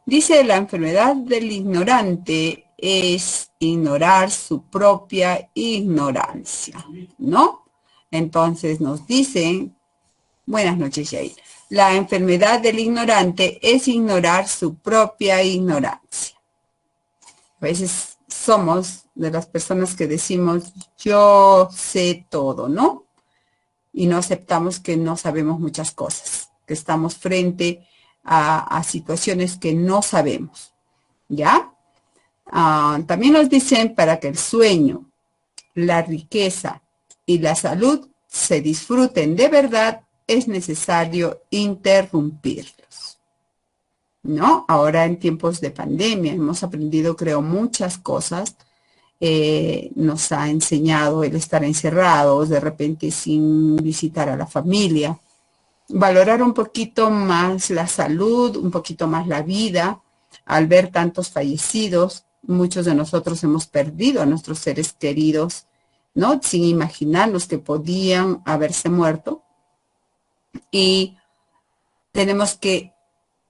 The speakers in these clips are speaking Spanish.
Dice, la enfermedad del ignorante es ignorar su propia ignorancia, ¿no? Entonces nos dicen, buenas noches, Yair. La enfermedad del ignorante es ignorar su propia ignorancia. A veces somos de las personas que decimos, yo sé todo, ¿no? Y no aceptamos que no sabemos muchas cosas, que estamos frente a situaciones que no sabemos, ¿ya? También nos dicen para que el sueño, la riqueza y la salud se disfruten de verdad, es necesario interrumpirlos, ¿no? Ahora en tiempos de pandemia hemos aprendido, creo, muchas cosas. Nos ha enseñado el estar encerrados, de repente sin visitar a la familia, valorar un poquito más la salud, un poquito más la vida, al ver tantos fallecidos. Muchos de nosotros hemos perdido a nuestros seres queridos, ¿no? Sin imaginarnos que podían haberse muerto. Y tenemos que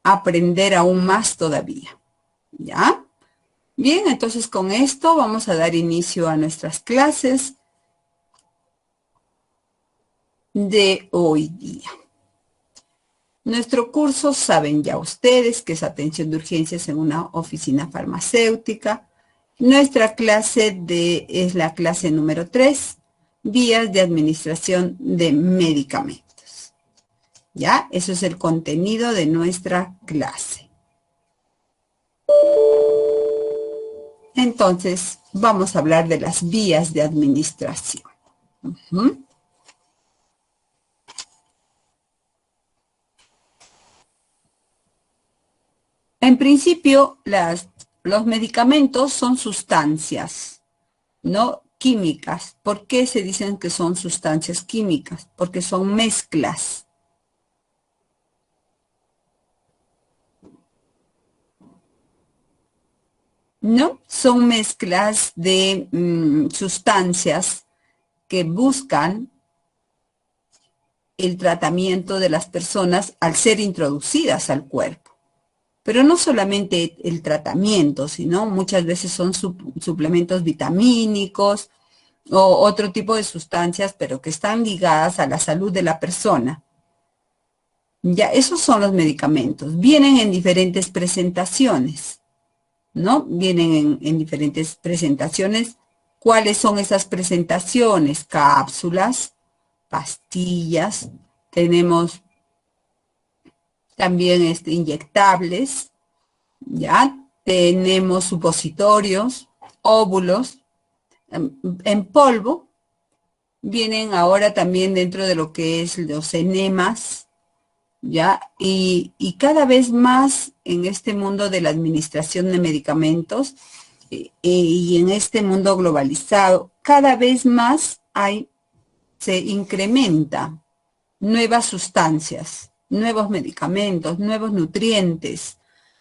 aprender aún más todavía, ¿ya? Bien, entonces con esto vamos a dar inicio a nuestras clases de hoy día. Nuestro curso, saben ya ustedes, que es atención de urgencias en una oficina farmacéutica. Nuestra clase es la clase número 3, vías de administración de medicamentos. ¿Ya? Eso es el contenido de nuestra clase. Entonces, vamos a hablar de las vías de administración. En principio, los medicamentos son sustancias, ¿no? Químicas. ¿Por qué se dicen que son sustancias químicas? Porque son mezclas. ¿No? Son mezclas de sustancias que buscan el tratamiento de las personas al ser introducidas al cuerpo. Pero no solamente el tratamiento, sino muchas veces son suplementos vitamínicos o otro tipo de sustancias, pero que están ligadas a la salud de la persona. Ya, esos son los medicamentos. Vienen en diferentes presentaciones, ¿no? Vienen en diferentes presentaciones. ¿Cuáles son esas presentaciones? Cápsulas, pastillas, tenemos también inyectables, ¿ya? Tenemos supositorios, óvulos, en polvo. Vienen ahora también dentro de lo que es los enemas, ¿ya? Y cada vez más en este mundo de la administración de medicamentos y en este mundo globalizado, cada vez más se incrementa nuevas sustancias, nuevos medicamentos, nuevos nutrientes,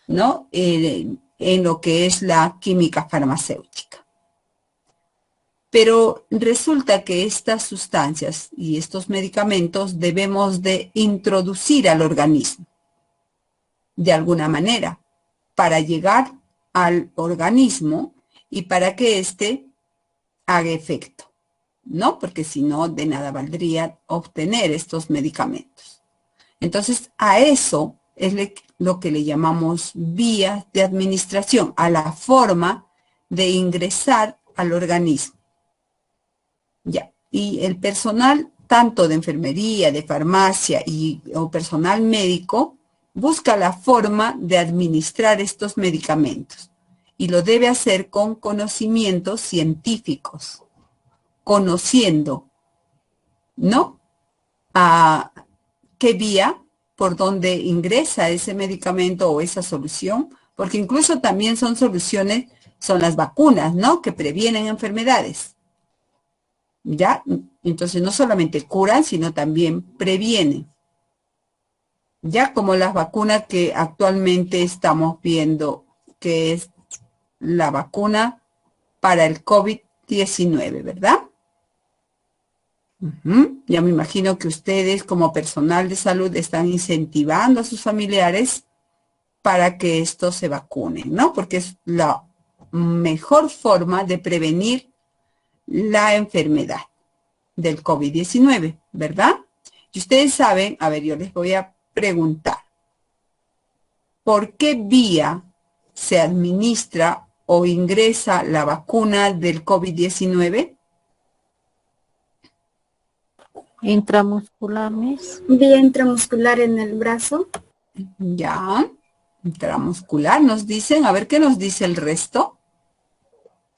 ¿no? En lo que es la química farmacéutica. Pero resulta que estas sustancias y estos medicamentos debemos de introducir al organismo de alguna manera para llegar al organismo y para que éste haga efecto, ¿no? Porque si no, de nada valdría obtener estos medicamentos. Entonces, a eso es lo que le llamamos vías de administración, a la forma de ingresar al organismo. Ya, y el personal, tanto de enfermería, de farmacia o personal médico, busca la forma de administrar estos medicamentos y lo debe hacer con conocimientos científicos, conociendo, ¿no? A qué vía, por donde ingresa ese medicamento o esa solución, porque incluso también son soluciones, son las vacunas, ¿no? Que previenen enfermedades. ¿Ya? Entonces no solamente curan, sino también previenen. Ya como las vacunas que actualmente estamos viendo, que es la vacuna para el COVID-19, ¿verdad? Ya me imagino que ustedes como personal de salud están incentivando a sus familiares para que estos se vacunen, ¿no? Porque es la mejor forma de prevenir la enfermedad del COVID-19, ¿verdad? Y ustedes saben, a ver, yo les voy a preguntar, ¿por qué vía se administra o ingresa la vacuna del COVID-19? Intramuscular, Miss. Vía intramuscular en el brazo. Ya, intramuscular nos dicen, a ver qué nos dice el resto.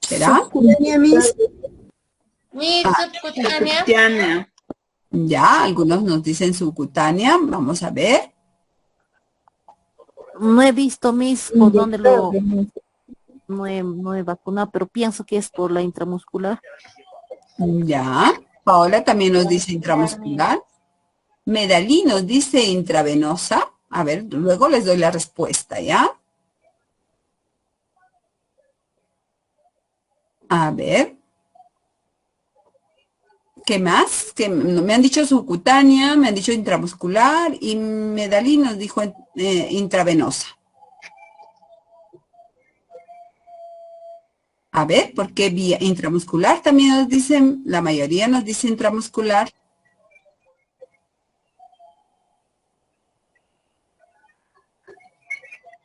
¿Será? Subcutánea, Miss. Mi subcutánea. Subcutánea. Ya, algunos nos dicen subcutánea. Vamos a ver. No he visto, Miss, por dónde no he vacunado, pero pienso que es por la intramuscular. Ya. Paola también nos dice intramuscular. Medalí nos dice intravenosa. A ver, luego les doy la respuesta, ¿ya? A ver. ¿Qué más? Que me han dicho subcutánea, me han dicho intramuscular y Medalí nos dijo intravenosa. A ver, ¿por qué vía intramuscular? También nos dicen, la mayoría nos dice intramuscular.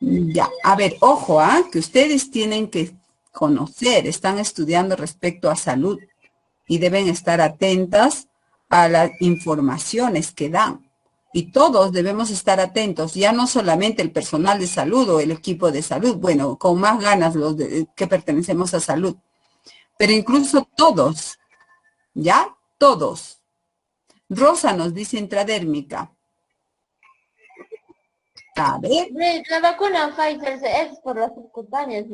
Ya, a ver, ojo, que ustedes tienen que conocer, están estudiando respecto a salud y deben estar atentas a las informaciones que dan. Y todos debemos estar atentos, ya no solamente el personal de salud o el equipo de salud, bueno, con más ganas los que pertenecemos a salud, pero incluso todos, ¿ya? Todos. Rosa nos dice intradérmica. A ver. La vacuna Pfizer es por las subcutáneas.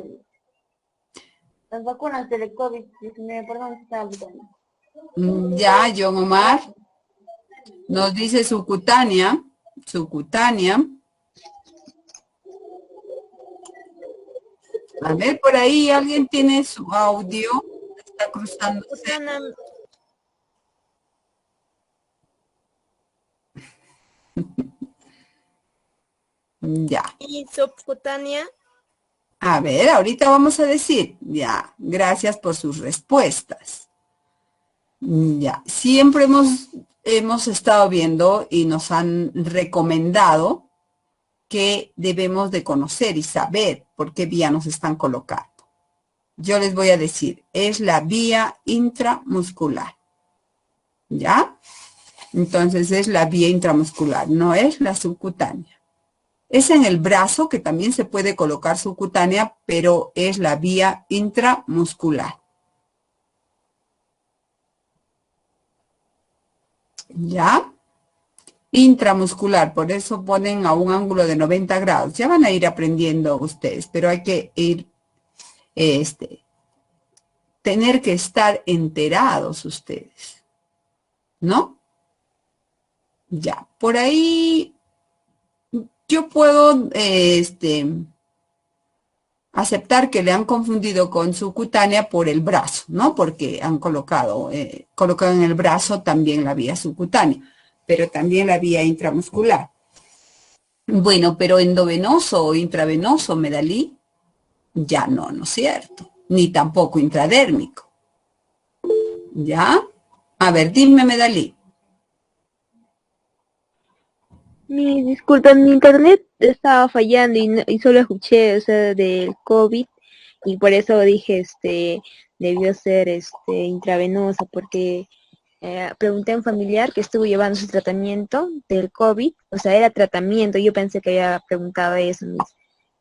Las vacunas del COVID-19, perdón, se estaba olvidando. Ya, John Omar nos dice subcutánea. Subcutánea. A ver, por ahí alguien tiene su audio. Está cruzándose. Ya. ¿Y subcutánea? A ver, ahorita vamos a decir. Ya, gracias por sus respuestas. Ya, siempre hemos estado viendo y nos han recomendado que debemos de conocer y saber por qué vía nos están colocando. Yo les voy a decir, es la vía intramuscular. ¿Ya? Entonces es la vía intramuscular, no es la subcutánea. Es en el brazo que también se puede colocar subcutánea, pero es la vía intramuscular. ¿Ya? Intramuscular, por eso ponen a un ángulo de 90 grados. Ya van a ir aprendiendo ustedes, pero hay que ir, tener que estar enterados ustedes, ¿no? Ya, por ahí yo puedo, aceptar que le han confundido con subcutánea por el brazo, ¿no? Porque han colocado en el brazo también la vía subcutánea, pero también la vía intramuscular. Bueno, pero endovenoso o intravenoso, Medalí, ya no, ¿no es cierto? Ni tampoco intradérmico. ¿Ya? A ver, dime, Medalí. Disculpa, mi internet estaba fallando y solo escuché, o sea, del COVID y por eso dije, debió ser, intravenosa porque pregunté a un familiar que estuvo llevando su tratamiento del COVID, o sea, era tratamiento, yo pensé que había preguntado eso,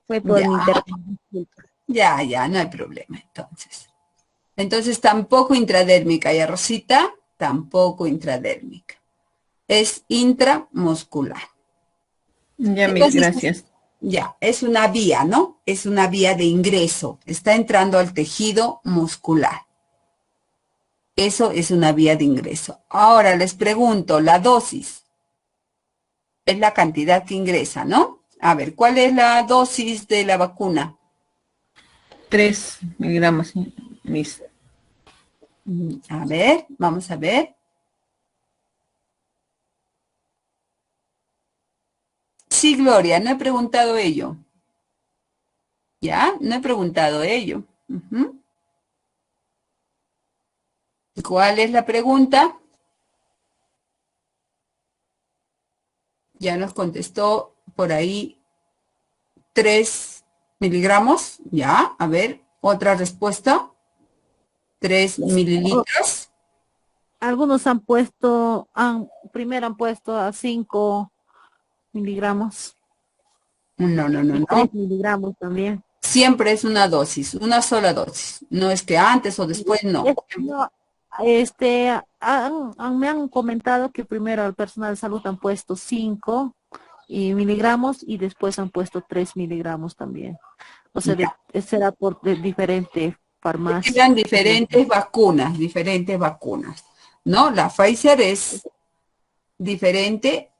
fue por Ya. mi internet. Ya, no hay problema, entonces. Entonces, tampoco intradérmica. ¿Y a Rosita? Tampoco intradérmica. Es intramuscular. Ya, mis Entonces, gracias. ya, es una vía, ¿no? Es una vía de ingreso. Está entrando al tejido muscular. Eso es una vía de ingreso. Ahora les pregunto, la dosis es la cantidad que ingresa, ¿no? A ver, ¿cuál es la dosis de la vacuna? 3 miligramos, mis. A ver, vamos a ver. Sí, Gloria, no he preguntado ello. ¿Ya? No he preguntado ello. Ujú. ¿Cuál es la pregunta? Ya nos contestó por ahí 3 miligramos. Ya, a ver, otra respuesta. 3 mililitros. Algunos primero han puesto a 5 miligramos No. y 3 miligramos también. Siempre es una dosis, una sola dosis. No es que antes o después, no. No, me han comentado que primero al personal de salud han puesto 5 miligramos y después han puesto 3 miligramos también. O sea, será por de diferente farmacia. Eran diferentes vacunas, ¿no? La Pfizer es diferente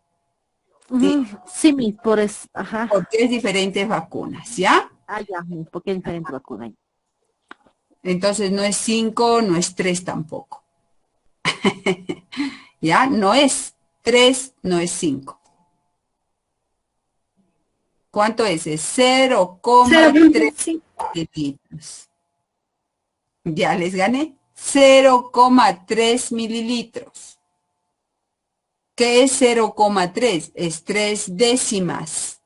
Sí, por eso, ajá. porque es diferentes vacunas, ¿ya? Ah, ya, porque es diferente vacuna. Entonces no es 5, no es 3 tampoco. ¿Ya? No es 3, no es 5. ¿Cuánto es? Es 0,3 mililitros. Ya les gané. 0,3 mililitros. ¿Qué es 0,3? Es 3 décimas.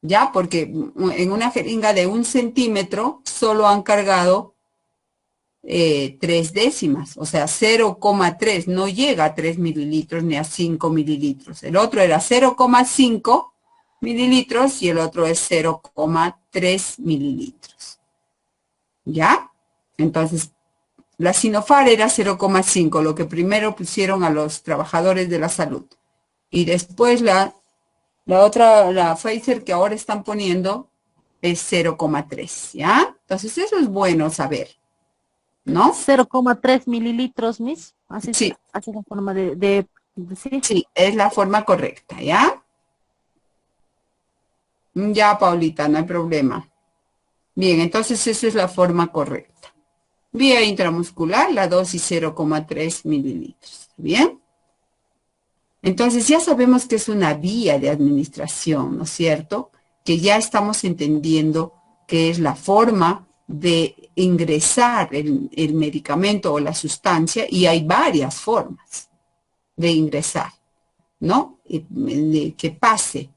¿Ya? Porque en una jeringa de 1 centímetro solo han cargado 3 décimas. O sea, 0,3 no llega a 3 mililitros ni a 5 mililitros. El otro era 0,5 mililitros y el otro es 0,3 mililitros. ¿Ya? Entonces, la Sinopharm era 0,5, lo que primero pusieron a los trabajadores de la salud. Y después la otra, la Pfizer que ahora están poniendo es 0,3, ¿ya? Entonces, eso es bueno saber, ¿no? 0,3 mililitros, Miss. Así, Sí. así es la forma de decir. Sí, es la forma correcta, ¿ya? Ya, Paulita, no hay problema. Bien, entonces esa es la forma correcta. Vía intramuscular, la dosis 0,3 mililitros. ¿Bien? Entonces ya sabemos que es una vía de administración, ¿no es cierto? Que ya estamos entendiendo que es la forma de ingresar el medicamento o la sustancia y hay varias formas de ingresar, ¿no? De que pase,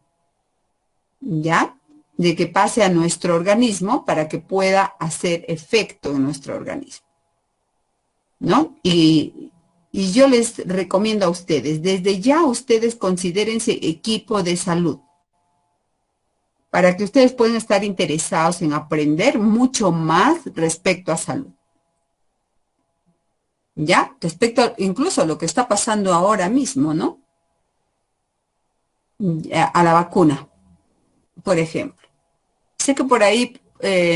¿ya? De que pase a nuestro organismo para que pueda hacer efecto en nuestro organismo, ¿no? Y yo les recomiendo a ustedes, desde ya ustedes considérense equipo de salud, para que ustedes puedan estar interesados en aprender mucho más respecto a salud. ¿Ya? Respecto incluso a lo que está pasando ahora mismo, ¿no? A la vacuna, por ejemplo. Sé que por ahí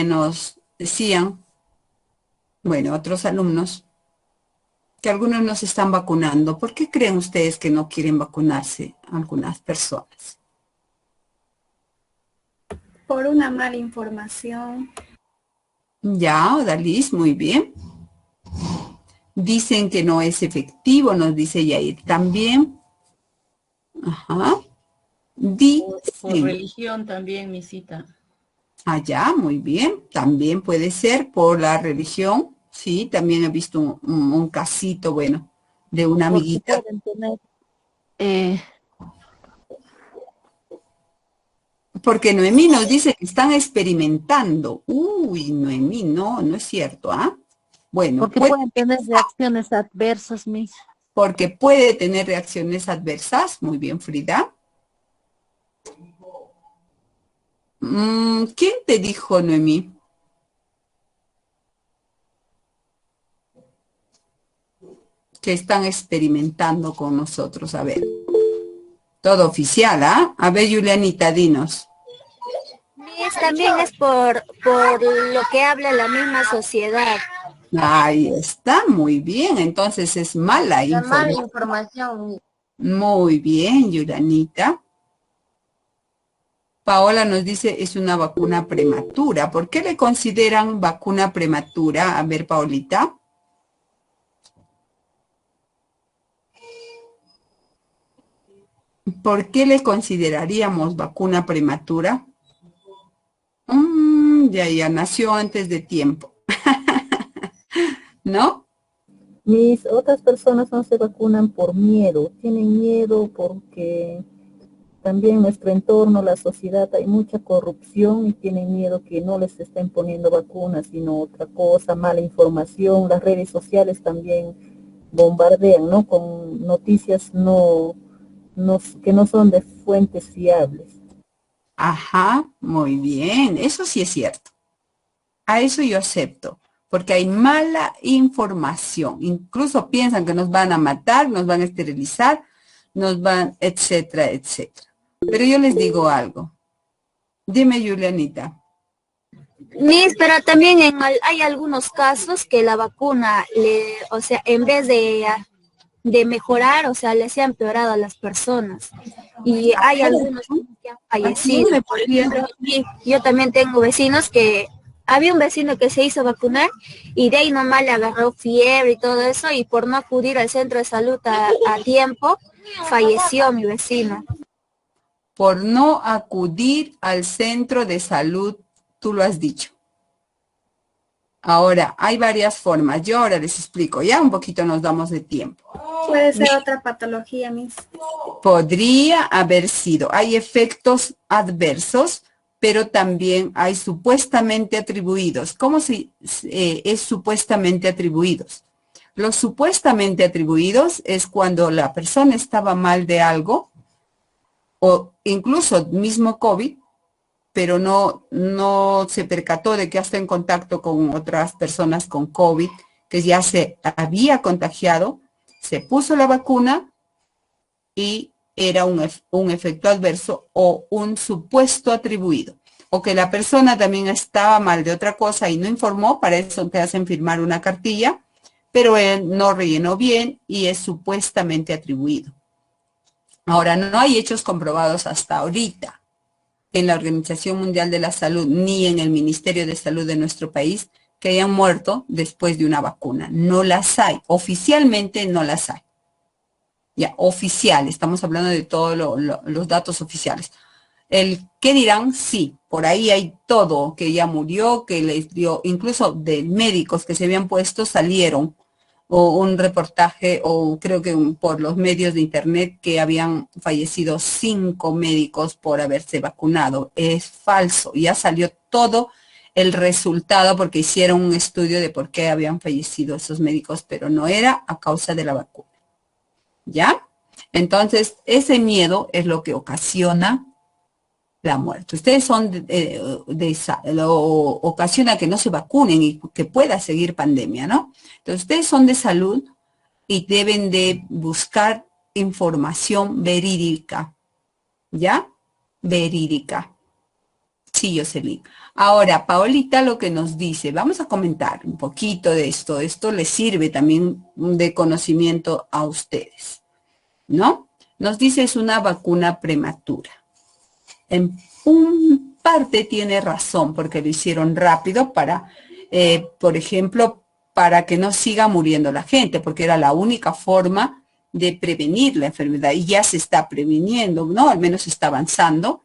nos decían, bueno, otros alumnos, que algunos no se están vacunando. ¿Por qué creen ustedes que no quieren vacunarse algunas personas? Por una mala información. Ya, Odalis, muy bien. Dicen que no es efectivo, nos dice Yair también. Ajá. Por religión también, mi cita. Allá, muy bien. También puede ser por la religión. Sí, también he visto un casito, bueno, de una Porque amiguita. pueden tener, Porque Noemí nos dice que están experimentando. Uy, Noemí, no es cierto, ¿ah? Bueno, porque pueden tener reacciones adversas, Miss. porque puede tener reacciones adversas. Muy bien, Frida. ¿Quién te dijo, Noemí? Que están experimentando con nosotros. A ver. Todo oficial, ¿ah? A ver, Julianita, dinos. También es por lo que habla la misma sociedad. Ahí está, muy bien. Entonces es mala La mala información. información. Muy bien, Julianita. Paola nos dice, es una vacuna prematura. ¿Por qué le consideran vacuna prematura? A ver, Paolita. ¿Por qué le consideraríamos vacuna prematura? ya nació antes de tiempo. ¿No? Mis otras personas no se vacunan por miedo, tienen miedo porque también en nuestro entorno, la sociedad, hay mucha corrupción y tienen miedo que no les estén poniendo vacunas, sino otra cosa, mala información. Las redes sociales también bombardean, ¿no? Con noticias que no son de fuentes fiables. Ajá, muy bien. Eso sí es cierto. A eso yo acepto, porque hay mala información. Incluso piensan que nos van a matar, nos van a esterilizar, nos van, etcétera, etcétera. Pero yo les digo algo. Dime, Julianita. Miss, pero también hay algunos casos que la vacuna, o sea, en vez de mejorar, o sea, les ha empeorado a las personas. Y hay algunos que han fallecido. Por ejemplo, yo también tengo vecinos que, había un vecino que se hizo vacunar y de ahí nomás le agarró fiebre y todo eso, y por no acudir al centro de salud a tiempo, falleció mi vecino. Por no acudir al centro de salud, tú lo has dicho. Ahora, hay varias formas. Yo ahora les explico. Ya un poquito nos damos de tiempo. Puede ser otra patología, Miss. Podría haber sido. Hay efectos adversos, pero también hay supuestamente atribuidos. ¿Cómo es supuestamente atribuidos? Los supuestamente atribuidos es cuando la persona estaba mal de algo, o incluso mismo COVID, pero no se percató de que está en contacto con otras personas con COVID, que ya se había contagiado, se puso la vacuna y era un efecto adverso o un supuesto atribuido. O que la persona también estaba mal de otra cosa y no informó, para eso te hacen firmar una cartilla, pero él no rellenó bien y es supuestamente atribuido. Ahora, no hay hechos comprobados hasta ahorita en la Organización Mundial de la Salud ni en el Ministerio de Salud de nuestro país que hayan muerto después de una vacuna. No las hay. Oficialmente no las hay. Ya, oficial. Estamos hablando de todos los datos oficiales. El ¿qué dirán? Sí, por ahí hay todo, que ya murió, que les dio, incluso de médicos que se habían puesto salieron, o un reportaje, o creo que por los medios de internet, que habían fallecido 5 médicos por haberse vacunado. Es falso, ya salió todo el resultado porque hicieron un estudio de por qué habían fallecido esos médicos, pero no era a causa de la vacuna. ¿Ya? Entonces, ese miedo es lo que ocasiona la muerte. Ustedes son ocasiona que no se vacunen y que pueda seguir pandemia, ¿no? Entonces, ustedes son de salud y deben de buscar información verídica, ¿ya? Verídica. Sí, Jocelyn. Ahora, Paolita lo que nos dice, vamos a comentar un poquito de esto. Esto les sirve también de conocimiento a ustedes, ¿no? Nos dice es una vacuna prematura. En un parte tiene razón, porque lo hicieron rápido para, por ejemplo, para que no siga muriendo la gente, porque era la única forma de prevenir la enfermedad, y ya se está previniendo, ¿no? Al menos está avanzando.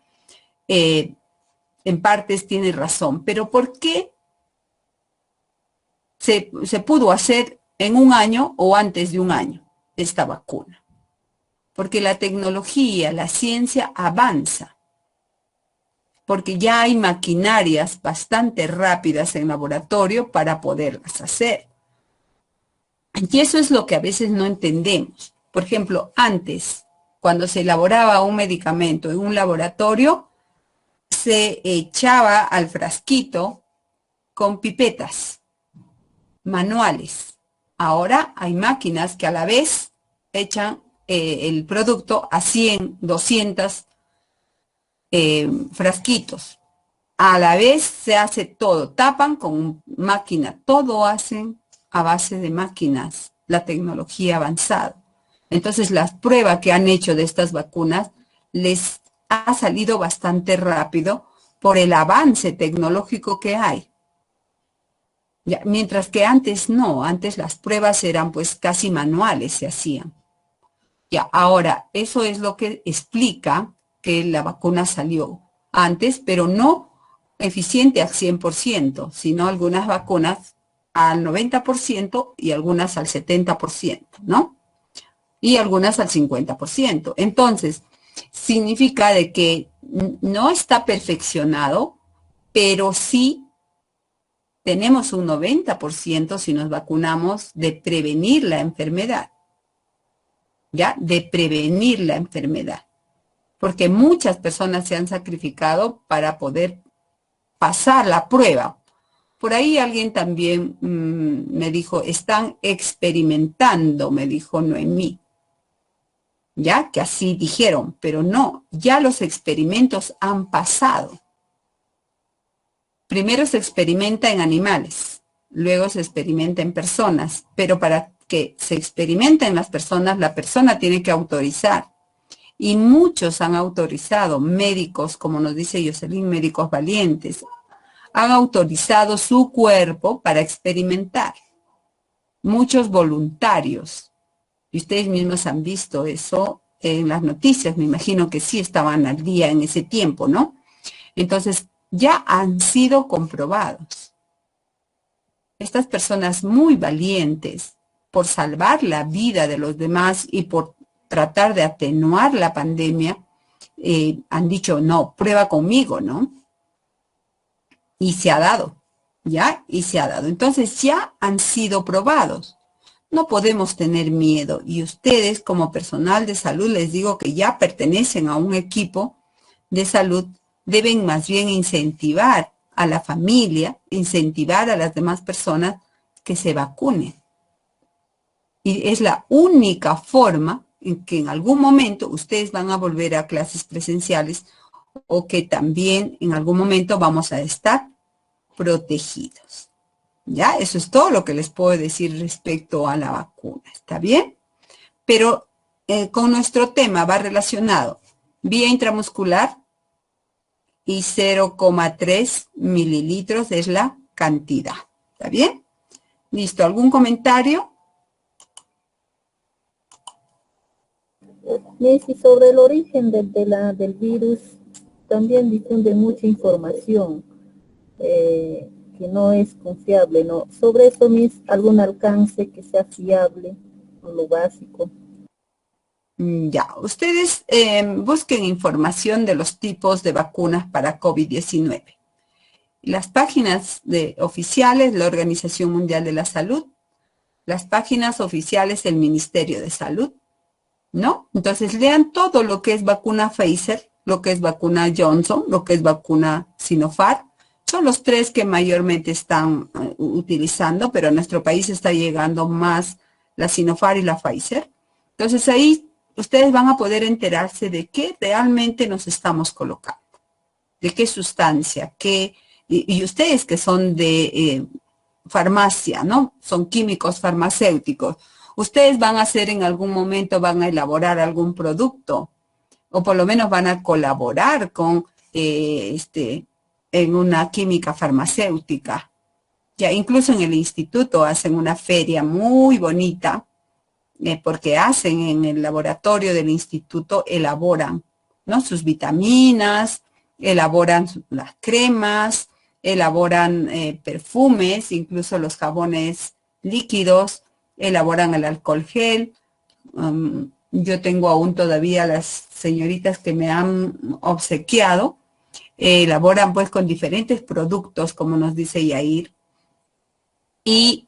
En partes tiene razón, pero ¿por qué se pudo hacer en un año o antes de un año esta vacuna? Porque la tecnología, la ciencia avanza. Porque ya hay maquinarias bastante rápidas en laboratorio para poderlas hacer. Y eso es lo que a veces no entendemos. Por ejemplo, antes, cuando se elaboraba un medicamento en un laboratorio, se echaba al frasquito con pipetas manuales. Ahora hay máquinas que a la vez echan el producto a 100, 200 frasquitos. A la vez se hace todo, tapan con máquina, todo hacen a base de máquinas, la tecnología avanzada. Entonces las pruebas que han hecho de estas vacunas les ha salido bastante rápido por el avance tecnológico que hay. Ya, mientras que antes no, antes las pruebas eran pues casi manuales, se hacían. Ya, ahora, eso es lo que explica que la vacuna salió antes, pero no eficiente al 100%, sino algunas vacunas al 90% y algunas al 70%, ¿no? Y algunas al 50%. Entonces, significa de que no está perfeccionado, pero sí tenemos un 90% si nos vacunamos de prevenir la enfermedad, ¿ya? De prevenir la enfermedad. Porque muchas personas se han sacrificado para poder pasar la prueba. Por ahí alguien también me dijo, están experimentando, me dijo Noemí. Ya que así dijeron, pero no, ya los experimentos han pasado. Primero se experimenta en animales, luego se experimenta en personas, pero para que se experimente en las personas, la persona tiene que autorizar. Y muchos han autorizado, médicos, como nos dice Jocelyn, médicos valientes, han autorizado su cuerpo para experimentar. Muchos voluntarios. Y ustedes mismos han visto eso en las noticias, me imagino que sí estaban al día en ese tiempo, ¿no? Entonces, ya han sido comprobados. Estas personas muy valientes, por salvar la vida de los demás y por tratar de atenuar la pandemia, han dicho, no, prueba conmigo, ¿no? Y se ha dado, ¿ya? Y se ha dado. Entonces, ya han sido probados. No podemos tener miedo y ustedes como personal de salud les digo que ya pertenecen a un equipo de salud, deben más bien incentivar a la familia, incentivar a las demás personas que se vacunen. Y es la única forma en que en algún momento ustedes van a volver a clases presenciales o que también en algún momento vamos a estar protegidos. ¿Ya? Eso es todo lo que les puedo decir respecto a la vacuna. ¿Está bien? Pero con nuestro tema va relacionado vía intramuscular y 0,3 mililitros es la cantidad. ¿Está bien? ¿Listo? ¿Algún comentario? Messi, sobre el origen del virus, también difunde mucha información. Que no es confiable, ¿no? Sobre eso, algún alcance que sea fiable, o lo básico. Ya, ustedes busquen información de los tipos de vacunas para COVID-19. Las páginas oficiales, la Organización Mundial de la Salud, las páginas oficiales del Ministerio de Salud, ¿no? Entonces lean todo lo que es vacuna Pfizer, lo que es vacuna Johnson, lo que es vacuna Sinopharm. Son los tres que mayormente están utilizando, pero a nuestro país está llegando más la Sinopharm y la Pfizer. Entonces ahí ustedes van a poder enterarse de qué realmente nos estamos colocando, de qué sustancia, y ustedes que son de farmacia, ¿no? Son químicos farmacéuticos. Ustedes van a hacer en algún momento, van a elaborar algún producto, o por lo menos van a colaborar con en una química farmacéutica. Ya incluso en el instituto hacen una feria muy bonita, porque hacen en el laboratorio del instituto, elaboran, ¿no? Sus vitaminas, elaboran las cremas, elaboran perfumes, incluso los jabones líquidos, elaboran el alcohol gel. Yo tengo aún todavía las señoritas que me han obsequiado, elaboran pues con diferentes productos, como nos dice Yair, y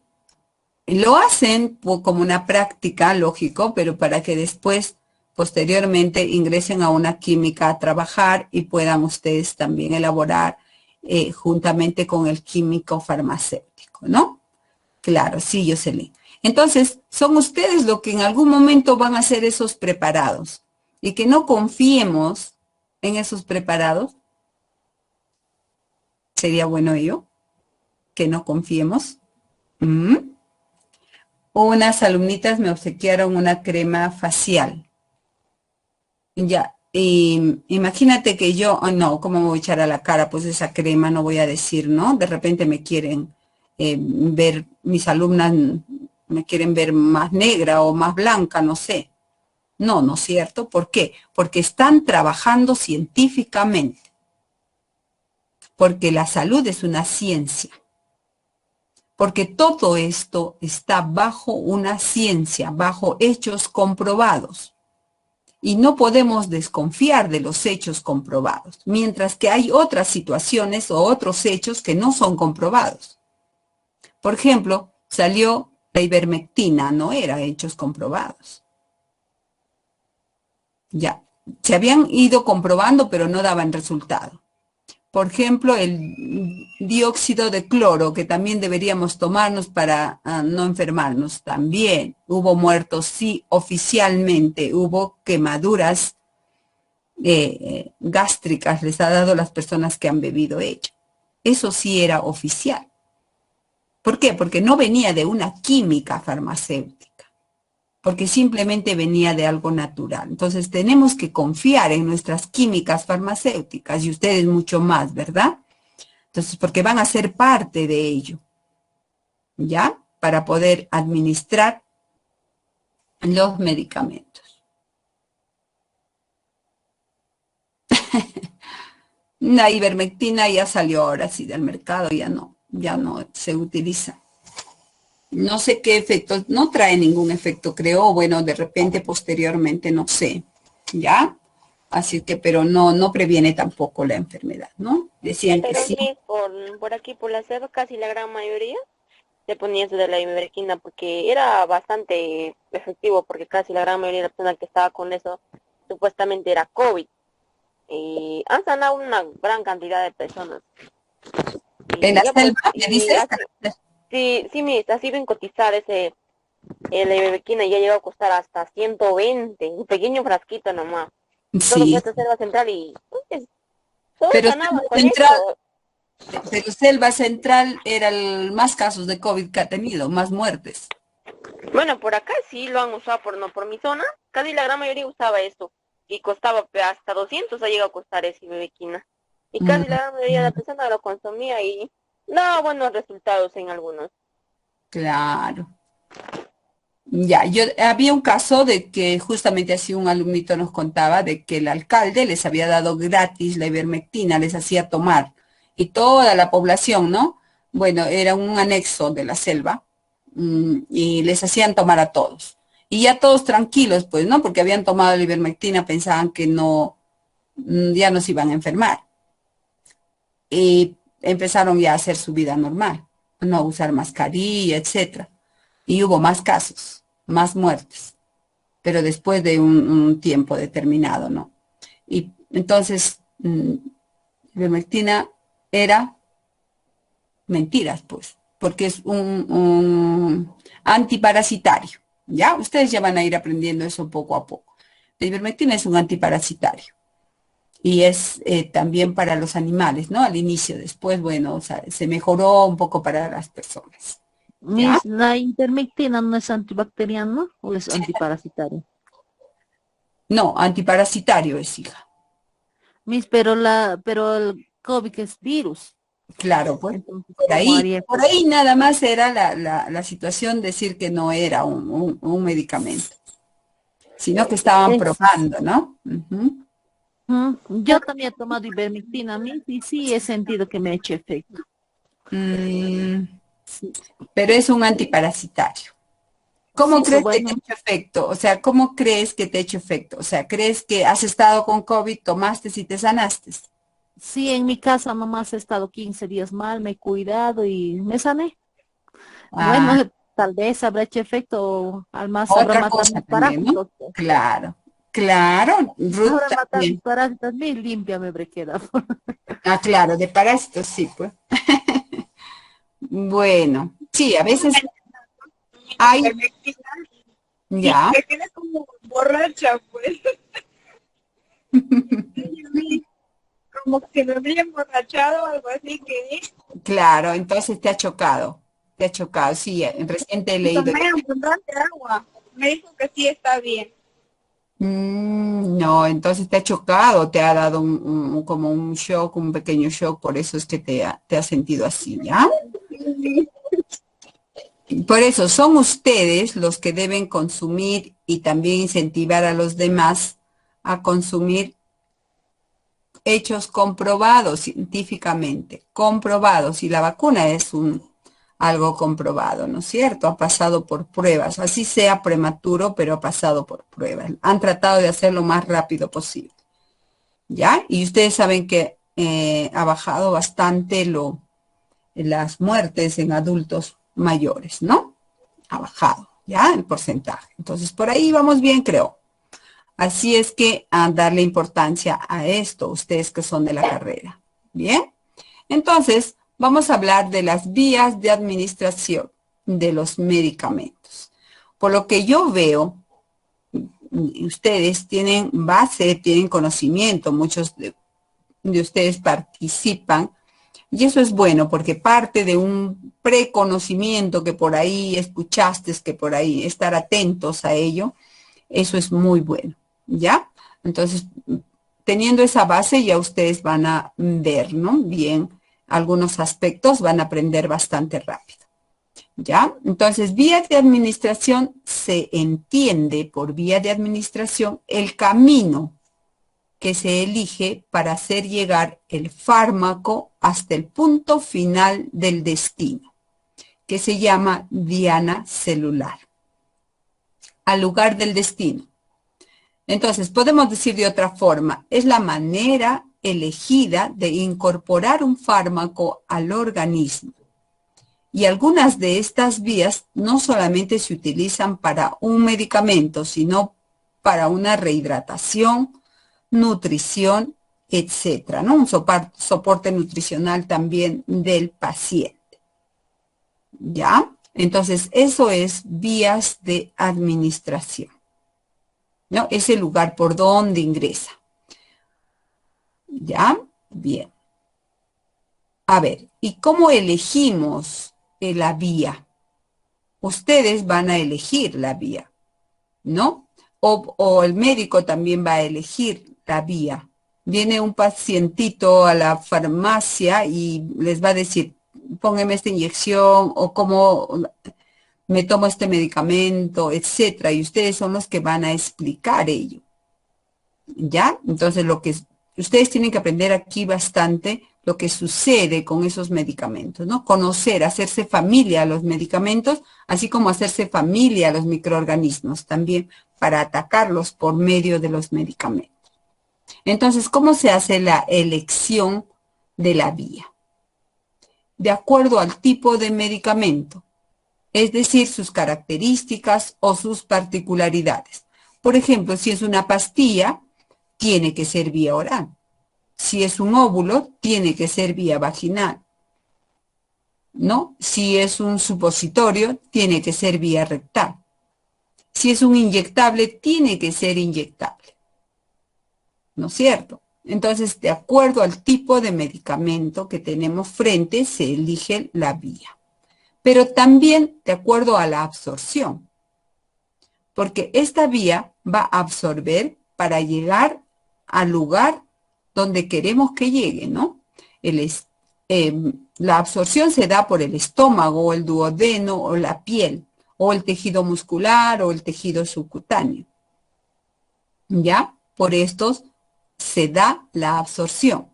lo hacen como una práctica, lógico, pero para que después, posteriormente, ingresen a una química a trabajar y puedan ustedes también elaborar juntamente con el químico farmacéutico, ¿no? Claro, sí, Jocelyn. Entonces, son ustedes los que en algún momento van a hacer esos preparados y que no confiemos en esos preparados. Sería bueno ello, que no confiemos. Unas alumnitas me obsequiaron una crema facial. Ya, imagínate que yo, no, ¿cómo me voy a echar a la cara? Pues esa crema, no voy a decir, ¿no? De repente me quieren ver, mis alumnas me quieren ver más negra o más blanca, no sé. No, ¿no es cierto? ¿Por qué? Porque están trabajando científicamente. porque la salud es una ciencia. Porque todo esto está bajo una ciencia, bajo hechos comprobados. Y no podemos desconfiar de los hechos comprobados, mientras que hay otras situaciones o otros hechos que no son comprobados. Por ejemplo, salió la ivermectina, no era hechos comprobados. Ya, se habían ido comprobando, pero no daban resultado. Por ejemplo, el dióxido de cloro, que también deberíamos tomarnos para no enfermarnos. También hubo muertos, sí, oficialmente. Hubo quemaduras gástricas, les ha dado a las personas que han bebido ello. Eso sí era oficial. ¿Por qué? Porque no venía de una química farmacéutica. Porque simplemente venía de algo natural. Entonces tenemos que confiar en nuestras químicas farmacéuticas y ustedes mucho más, ¿verdad? Entonces, porque van a ser parte de ello, ¿ya? Para poder administrar los medicamentos. La ivermectina ya salió ahora sí del mercado, ya no se utiliza. No sé qué efectos, no trae ningún efecto, creo, bueno, de repente, posteriormente, no sé, ¿ya? Así que, pero no previene tampoco la enfermedad, ¿no? Decían que Pero sí. sí, por aquí, por la selva, casi la gran mayoría se ponía eso de la ivermectina porque era bastante efectivo, porque casi la gran mayoría de las personas que estaba con eso supuestamente era COVID. Y han sanado una gran cantidad de personas. En la selva, ¿me dices? Sí, así ven cotizar la ivermectina ya llegó a costar hasta 120, un pequeño frasquito nomás. Todo Sí. fue esta selva central y pues, todo Pero sanaba con central, eso. pero Selva Central era el más casos de COVID que ha tenido, más muertes. Bueno, por acá sí lo han usado, por mi zona, casi la gran mayoría usaba esto. Y costaba hasta 200 ha llegado a costar esa ivermectina. Y casi la gran mayoría de la persona lo consumía y daba buenos resultados en algunos. Claro. Ya, había un caso de que justamente así un alumnito nos contaba de que el alcalde les había dado gratis la ivermectina, les hacía tomar. Y toda la población, ¿no? Bueno, era un anexo de la selva, y les hacían tomar a todos. Y ya todos tranquilos, pues, ¿no? Porque habían tomado la ivermectina, pensaban que no, ya no se iban a enfermar. Y empezaron ya a hacer su vida normal, no usar mascarilla, etcétera. Y hubo más casos, más muertes, pero después de un tiempo determinado, ¿no? Y entonces, ivermectina era mentiras, pues, porque es un antiparasitario, ¿ya? Ustedes ya van a ir aprendiendo eso poco a poco. La ivermectina es un antiparasitario y es también para los animales, ¿no? Al inicio, después, bueno, o sea, se mejoró un poco para las personas. ¿Ya? La ivermectina no es antibacteriano o es antiparasitario. No, antiparasitario es, hija. Pero el COVID es virus. Claro, pues, Entonces, por ahí nada más era la situación decir que no era un medicamento, sino que estaban probando, ¿no? Yo también he tomado ivermectina a mí y sí he sentido que me ha hecho efecto. Pero es un antiparasitario. ¿Cómo Sí, crees bueno, que te ha hecho efecto? O sea, ¿cómo crees que te ha hecho efecto? O sea, ¿crees que has estado con COVID, tomaste y te sanaste? sí, en mi casa mamá ha estado 15 días mal, me he cuidado y me sané. Bueno, tal vez habrá hecho efecto, al más habrá Otra matado cosa mis también, ¿no? parásitos. Claro, claro, Ruth Ahora matar mis también. parásitos, muy limpia me habré quedado. Claro, de parásitos sí, pues. Bueno, sí, a veces hay, ya. Te quedas como borracha, pues. Como que me había emborrachado o algo así que... Claro, entonces te ha chocado, sí, recién te he leído. Tomé abundante agua. Me dijo que sí está bien. No, entonces te ha chocado, te ha dado como un shock, un pequeño shock, por eso es que te has sentido así, ¿ya? Por eso son ustedes los que deben consumir y también incentivar a los demás a consumir hechos comprobados científicamente, comprobados, y la vacuna es algo comprobado, ¿no es cierto? Ha pasado por pruebas, así sea prematuro, pero ha pasado por pruebas. Han tratado de hacerlo lo más rápido posible, ¿ya? Y ustedes saben que ha bajado bastante las muertes en adultos mayores, ¿no? Ha bajado, ¿ya? El porcentaje. Entonces, por ahí vamos bien, creo. Así es que a darle importancia a esto, ustedes que son de la carrera. ¿Bien? Entonces, vamos a hablar de las vías de administración de los medicamentos. Por lo que yo veo, ustedes tienen base, tienen conocimiento, muchos de ustedes participan, y eso es bueno porque parte de un preconocimiento que por ahí escuchaste, que por ahí estar atentos a ello, eso es muy bueno. ¿Ya? Entonces, teniendo esa base, ya ustedes van a ver, ¿no? Bien, algunos aspectos van a aprender bastante rápido. ¿Ya? Entonces, vía de administración se entiende por vía de administración el camino que se elige para hacer llegar el fármaco hasta el punto final del destino, que se llama diana celular, al lugar del destino. Entonces, podemos decir de otra forma, es la manera elegida de incorporar un fármaco al organismo. Y algunas de estas vías no solamente se utilizan para un medicamento, sino para una rehidratación, nutrición, etcétera, ¿no? Un soporte nutricional también del paciente. ¿Ya? Entonces, eso es vías de administración, ¿no? Es el lugar por donde ingresa. ¿Ya? Bien. A ver, ¿y cómo elegimos la vía? Ustedes van a elegir la vía, ¿no? O el médico también va a elegir la vía. Viene un pacientito a la farmacia y les va a decir, póngame esta inyección o cómo me tomo este medicamento, etcétera, y ustedes son los que van a explicar ello. ¿Ya? Entonces, ustedes tienen que aprender aquí bastante lo que sucede con esos medicamentos, ¿no? Conocer, hacerse familia a los medicamentos, así como hacerse familia a los microorganismos también, para atacarlos por medio de los medicamentos. Entonces, ¿cómo se hace la elección de la vía? De acuerdo al tipo de medicamento, es decir, sus características o sus particularidades. Por ejemplo, si es una pastilla, tiene que ser vía oral. Si es un óvulo, tiene que ser vía vaginal, ¿no? Si es un supositorio, tiene que ser vía rectal. Si es un inyectable, tiene que ser inyectable, ¿no es cierto? Entonces, de acuerdo al tipo de medicamento que tenemos frente, se elige la vía. Pero también de acuerdo a la absorción, porque esta vía va a absorber para llegar al lugar donde queremos que llegue, ¿no? La absorción se da por el estómago, o el duodeno, o la piel, o el tejido muscular, o el tejido subcutáneo. ¿Ya? Por estos se da la absorción.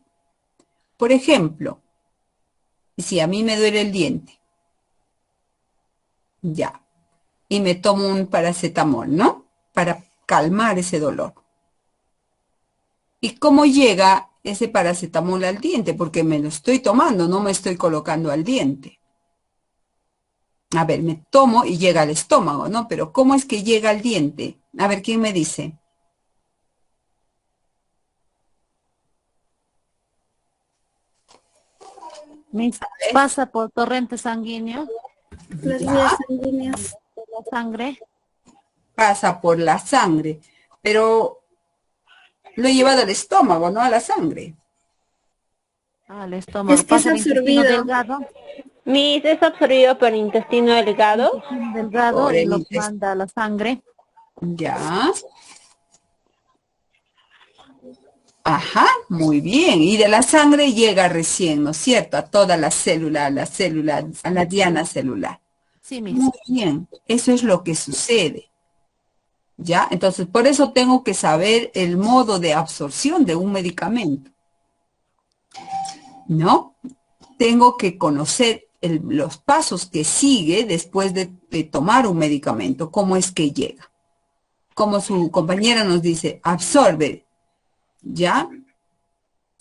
Por ejemplo, si a mí me duele el diente, ya, y me tomo un paracetamol, ¿no? Para calmar ese dolor. ¿Y cómo llega ese paracetamol al diente? Porque me lo estoy tomando, no me estoy colocando al diente. A ver, me tomo y llega al estómago, ¿no? Pero ¿cómo es que llega al diente? A ver, ¿quién me dice? Pasa por torrente sanguíneo. Las vías sanguíneas. La sangre. Pasa por la sangre, pero lo he llevado al estómago, no a la sangre. Al estómago. Es que es absorbido. Delgado. Es absorbido por el intestino delgado. Delgado y lo manda a la sangre. Ya. Ajá, muy bien. Y de la sangre llega recién, ¿no es cierto? A toda la célula, a la diana celular. Sí, mismo. Muy bien, eso es lo que sucede. ¿Ya? Entonces, por eso tengo que saber el modo de absorción de un medicamento. ¿no? Tengo que conocer los pasos que sigue después de tomar un medicamento, cómo es que llega. Como su compañera nos dice, absorbe, ¿ya?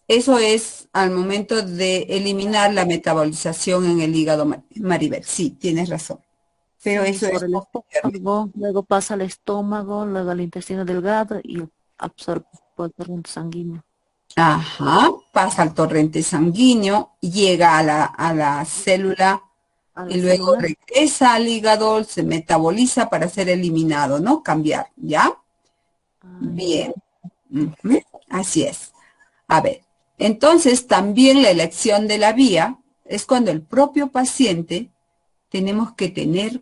Eso es al momento de eliminar la metabolización en el hígado, Maribel. Sí, tienes razón. Pero Sí, eso por es el posteriormente. estómago, luego pasa al estómago, luego al intestino delgado y absorbe por el torrente sanguíneo. Ajá, pasa al torrente sanguíneo, llega a la célula A y la luego célula. regresa al hígado, se metaboliza para ser eliminado, ¿no? Cambiar, ¿ya? Bien. Ujú, así es. A ver, entonces también la elección de la vía es cuando el propio paciente tenemos que tener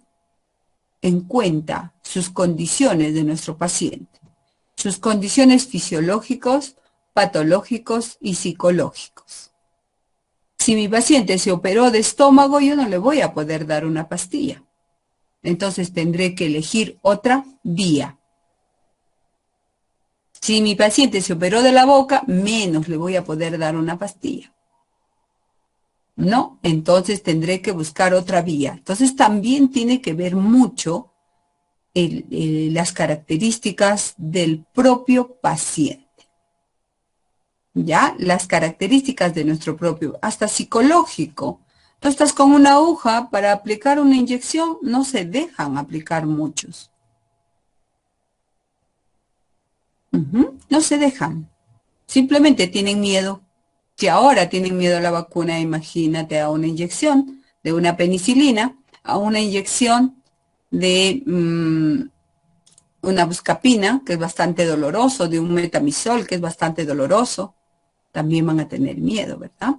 en cuenta sus condiciones de nuestro paciente, sus condiciones fisiológicos, patológicos y psicológicos. Si mi paciente se operó de estómago, yo no le voy a poder dar una pastilla. Entonces tendré que elegir otra vía. Si mi paciente se operó de la boca, menos le voy a poder dar una pastilla. ¿No? Entonces tendré que buscar otra vía. Entonces también tiene que ver mucho las características del propio paciente. ¿Ya? Las características de nuestro propio, hasta psicológico. Tú estás con una aguja para aplicar una inyección, no se dejan aplicar muchos. No se dejan. Simplemente tienen miedo. Si ahora tienen miedo a la vacuna, imagínate a una inyección de una penicilina, a una inyección de una buscapina, que es bastante doloroso, de un metamizol, que es bastante doloroso, también van a tener miedo, ¿verdad?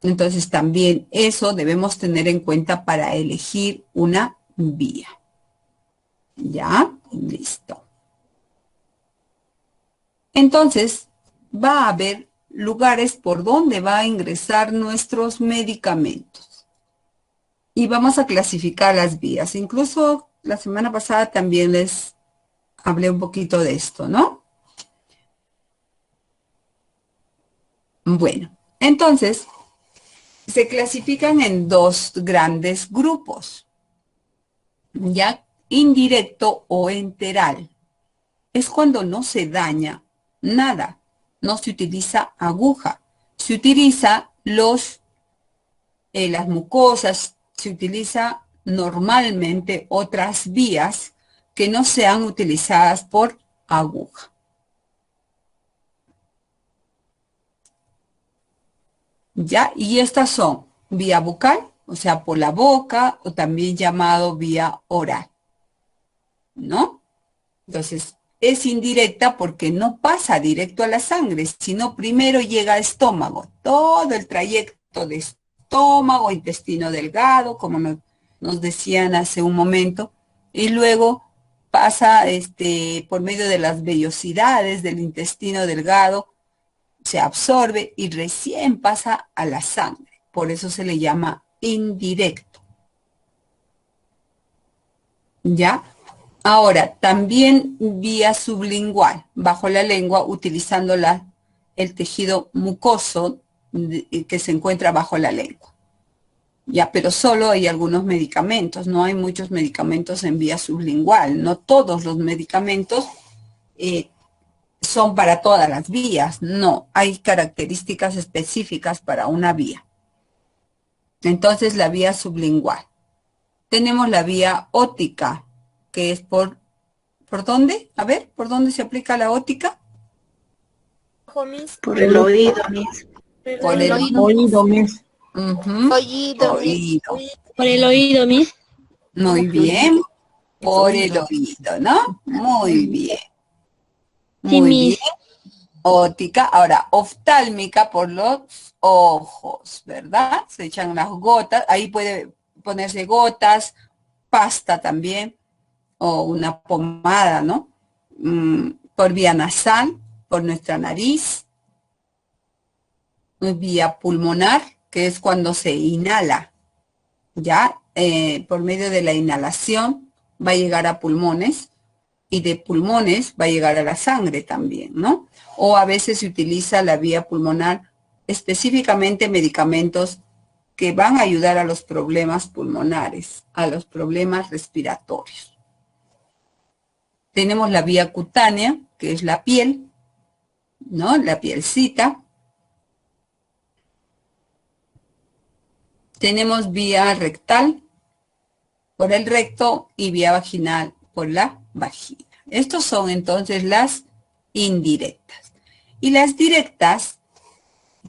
Entonces también eso debemos tener en cuenta para elegir una vía. ¿Ya? Listo. Entonces, va a haber lugares por donde va a ingresar nuestros medicamentos. Y vamos a clasificar las vías. Incluso la semana pasada también les hablé un poquito de esto, ¿no? Bueno, entonces, se clasifican en dos grandes grupos, ya indirecto o enteral. Es cuando no se daña nada, no se utiliza aguja, se utiliza las mucosas, se utiliza normalmente otras vías que no sean utilizadas por aguja. ¿Ya? Y estas son vía bucal, o sea, por la boca, o también llamado vía oral, ¿no? Entonces, es indirecta porque no pasa directo a la sangre, sino primero llega al estómago. Todo el trayecto de estómago, intestino delgado, como nos decían hace un momento, y luego pasa por medio de las vellosidades del intestino delgado, se absorbe y recién pasa a la sangre. Por eso se le llama indirecto. ¿Ya? Ahora, también vía sublingual, bajo la lengua, utilizando el tejido mucoso que se encuentra bajo la lengua. Ya, pero solo hay algunos medicamentos, no hay muchos medicamentos en vía sublingual. No todos los medicamentos son para todas las vías, no, hay características específicas para una vía. Entonces, la vía sublingual. Tenemos la vía ótica, que es ¿por dónde? A ver, ¿por dónde se aplica la ótica? Por el oído, Miss. Por el oído, Miss. Oído. Por el oído, Miss. Muy bien. Por el oído, ¿no? Muy bien. Muy bien. Óptica. Ahora, oftálmica por los ojos, ¿verdad? Se echan unas gotas. Ahí puede ponerse gotas, pasta también, o una pomada, ¿no? Por vía nasal, por nuestra nariz. Vía pulmonar, que es cuando se inhala, ¿ya? Por medio de la inhalación va a llegar a pulmones y de pulmones va a llegar a la sangre también, ¿no? O a veces se utiliza la vía pulmonar específicamente medicamentos que van a ayudar a los problemas pulmonares, a los problemas respiratorios. Tenemos la vía cutánea, que es la piel, ¿no? La pielcita. Tenemos vía rectal por el recto y vía vaginal por la vagina. Estos son entonces las indirectas. Y las directas,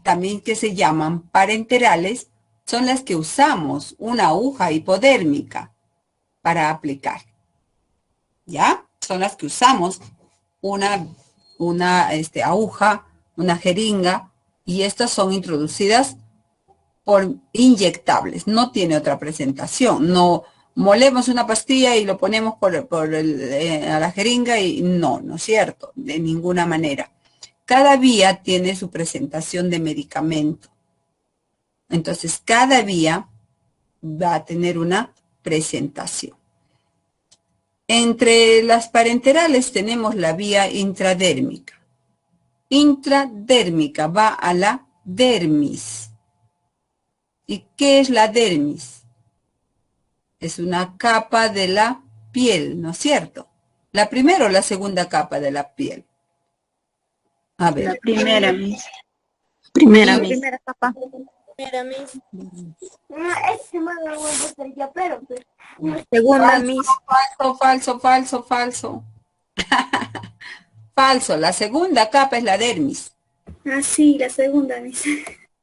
también que se llaman parenterales, son las que usamos una aguja hipodérmica para aplicar. ¿Ya? Son las que usamos una aguja, una jeringa, y estas son introducidas por inyectables, no tiene otra presentación. No molemos una pastilla y lo ponemos a la jeringa y no es cierto, de ninguna manera. Cada vía tiene su presentación de medicamento. Entonces, cada vía va a tener una presentación. Entre las parenterales tenemos la vía intradérmica. Intradérmica va a la dermis. ¿Y qué es la dermis? Es una capa de la piel, ¿no es cierto? ¿La primera o la segunda capa de la piel? A ver. La primera, Miss. Primera, Miss. Primera capa. Mira, Miss. Ese man lo voy a hacer ya, pero... Segunda, Miss. Falso. Falso, la segunda capa es la dermis. Ah, sí, la segunda, Miss.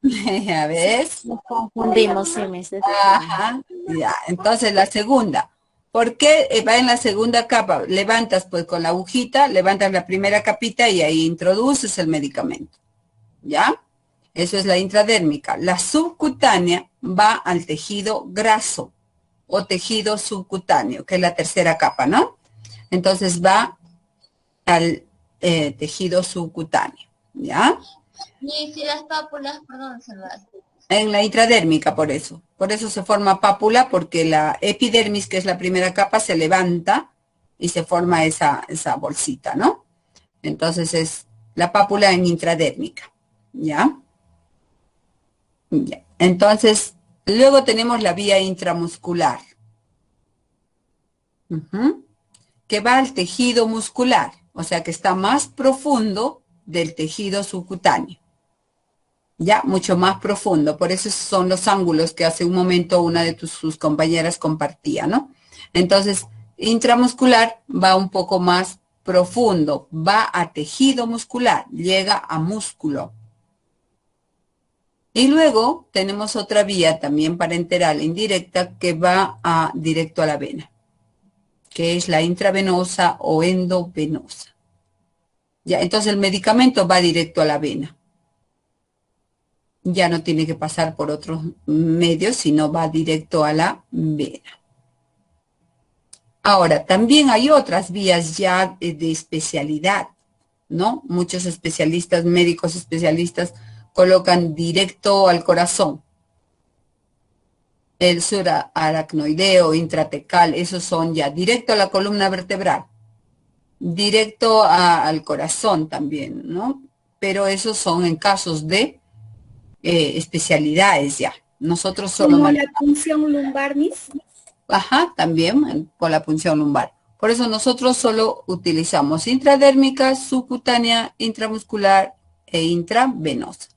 ¿Ya ves? Nos confundimos, sí, Miss. Ajá, ya. Entonces la segunda. ¿Por qué va en la segunda capa? Levantas pues con la agujita, levantas la primera capita y ahí introduces el medicamento. ¿Ya? Eso es la intradérmica. La subcutánea va al tejido graso o tejido subcutáneo, que es la tercera capa, ¿no? Entonces va al tejido subcutáneo. ¿Ya? Y si las pápulas, perdón, se las... En la intradérmica, por eso. Por eso se forma pápula, porque la epidermis, que es la primera capa, se levanta y se forma esa bolsita, ¿no? Entonces es la pápula en intradérmica, ¿ya? Ya. Entonces, luego tenemos la vía intramuscular, que va al tejido muscular, o sea que está más profundo del tejido subcutáneo. Ya, mucho más profundo. Por eso son los ángulos que hace un momento una de sus compañeras compartía, ¿no? Entonces, intramuscular va un poco más profundo, va a tejido muscular, llega a músculo. Y luego tenemos otra vía también parenteral indirecta que va directo a la vena, que es la intravenosa o endovenosa. Ya, entonces el medicamento va directo a la vena. Ya no tiene que pasar por otros medios, sino va directo a la vena. Ahora, también hay otras vías ya de especialidad, ¿no? Muchos especialistas, médicos especialistas, colocan directo al corazón. El subaracnoideo, intratecal, esos son ya directo a la columna vertebral. Directo al corazón también, ¿no? Pero esos son en casos de especialidades ya. Nosotros solo ¿Como la punción lumbar, Miss? Ajá, también con la punción lumbar. Por eso nosotros solo utilizamos intradérmica, subcutánea, intramuscular e intravenosa.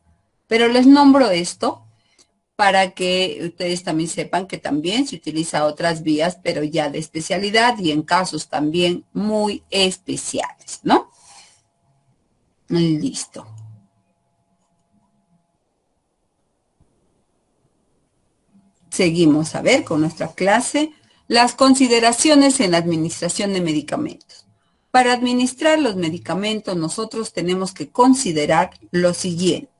Pero les nombro esto para que ustedes también sepan que también se utiliza otras vías, pero ya de especialidad y en casos también muy especiales, ¿no? Listo. Seguimos a ver con nuestra clase las consideraciones en la administración de medicamentos. Para administrar los medicamentos nosotros tenemos que considerar lo siguiente.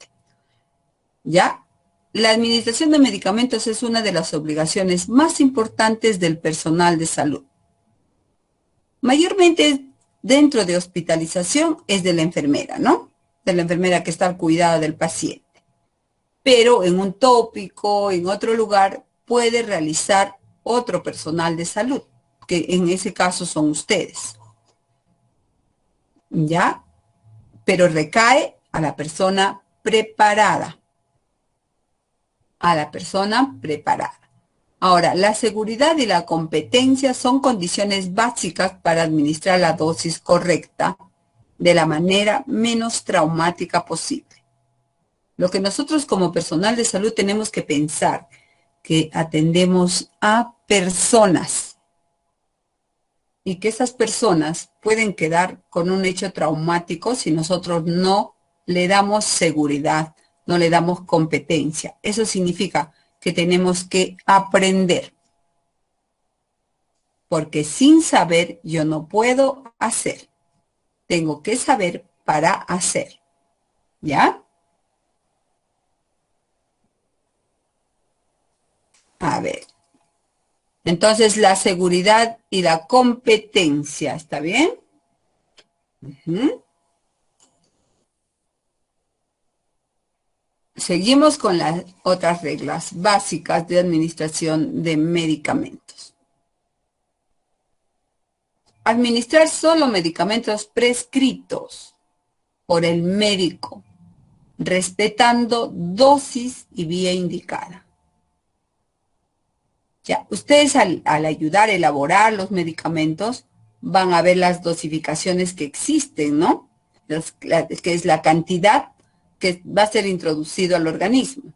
¿Ya? La administración de medicamentos es una de las obligaciones más importantes del personal de salud. Mayormente dentro de hospitalización es de la enfermera, ¿no? De la enfermera que está al cuidado del paciente. Pero en un tópico, en otro lugar, puede realizar otro personal de salud, que en ese caso son ustedes. ¿Ya? Pero recae a la persona preparada a la persona preparada. Ahora, la seguridad y la competencia son condiciones básicas para administrar la dosis correcta de la manera menos traumática posible. Lo que nosotros como personal de salud tenemos que pensar, que atendemos a personas y que esas personas pueden quedar con un hecho traumático si nosotros no le damos seguridad, no le damos competencia. Eso significa que tenemos que aprender. Porque sin saber yo no puedo hacer. Tengo que saber para hacer. ¿Ya? A ver. Entonces, la seguridad y la competencia, ¿está bien? Seguimos con las otras reglas básicas de administración de medicamentos. Administrar solo medicamentos prescritos por el médico, respetando dosis y vía indicada. Ya, ustedes al ayudar a elaborar los medicamentos van a ver las dosificaciones que existen, ¿no? Que es la cantidad que va a ser introducido al organismo.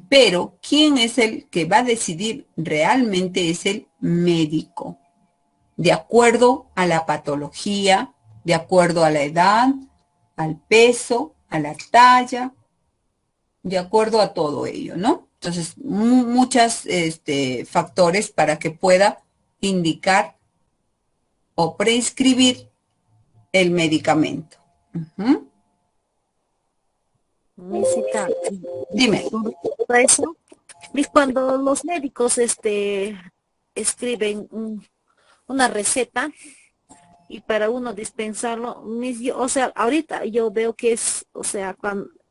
Pero, ¿quién es el que va a decidir realmente? Es el médico. De acuerdo a la patología, de acuerdo a la edad, al peso, a la talla, de acuerdo a todo ello, ¿no? Entonces, muchos factores para que pueda indicar o prescribir el medicamento. Misita, dime. Eso, cuando los médicos escriben una receta y para uno dispensarlo, o sea, ahorita yo veo que es, o sea,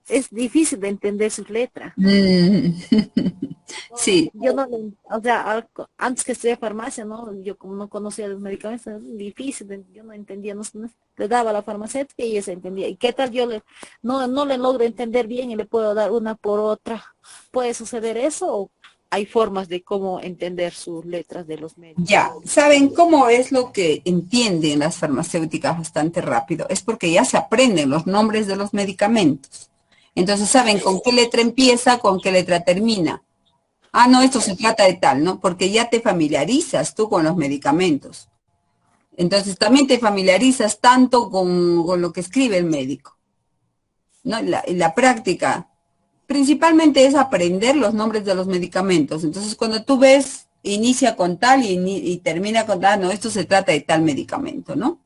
es difícil de entender sus letras. Sí. Yo no, o sea, antes que estudié farmacia, ¿no? Yo como no conocía los medicamentos, es difícil, yo no entendía, no, le daba a la farmacéutica y ella se entendía. ¿Y qué tal yo no le logro entender bien y le puedo dar una por otra? ¿Puede suceder eso o hay formas de cómo entender sus letras de los médicos? Ya, ¿saben cómo es lo que entienden las farmacéuticas bastante rápido? Es porque ya se aprenden los nombres de los medicamentos. Entonces saben con qué letra empieza, con qué letra termina. Ah, no, esto se trata de tal, ¿no? Porque ya te familiarizas tú con los medicamentos. Entonces también te familiarizas tanto con lo que escribe el médico, ¿no? La práctica principalmente es aprender los nombres de los medicamentos. Entonces cuando tú ves, inicia con tal y termina con tal, no, esto se trata de tal medicamento, ¿no?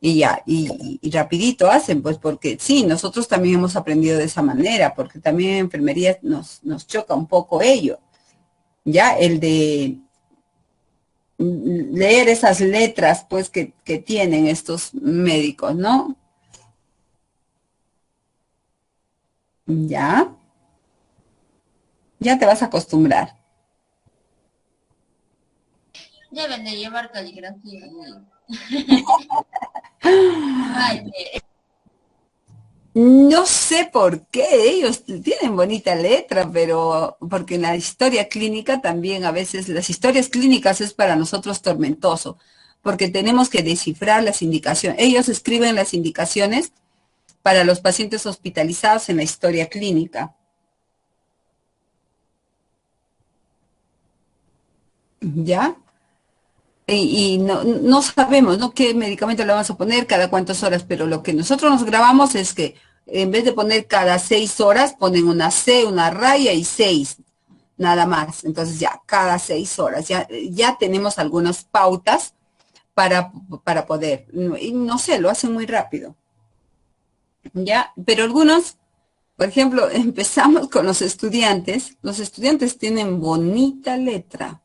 Y ya, y rapidito hacen, pues porque sí, nosotros también hemos aprendido de esa manera, porque también en enfermería nos choca un poco ello. Ya, el de leer esas letras, pues, que tienen estos médicos, ¿no? Ya. Ya te vas a acostumbrar. Deben de llevar caligrafía. No sé por qué, ellos tienen bonita letra, pero porque en la historia clínica también a veces, las historias clínicas es para nosotros tormentoso, porque tenemos que descifrar las indicaciones. Ellos escriben las indicaciones para los pacientes hospitalizados en la historia clínica. ¿Ya? Y no sabemos, ¿no?, qué medicamento le vamos a poner, cada cuántas horas, pero lo que nosotros nos grabamos es que en vez de poner cada 6 horas, ponen una C, una raya y 6, nada más. Entonces ya, cada 6 horas, ya tenemos algunas pautas para poder, y no sé, lo hacen muy rápido. Ya, pero algunos, por ejemplo, empezamos con los estudiantes tienen bonita letra.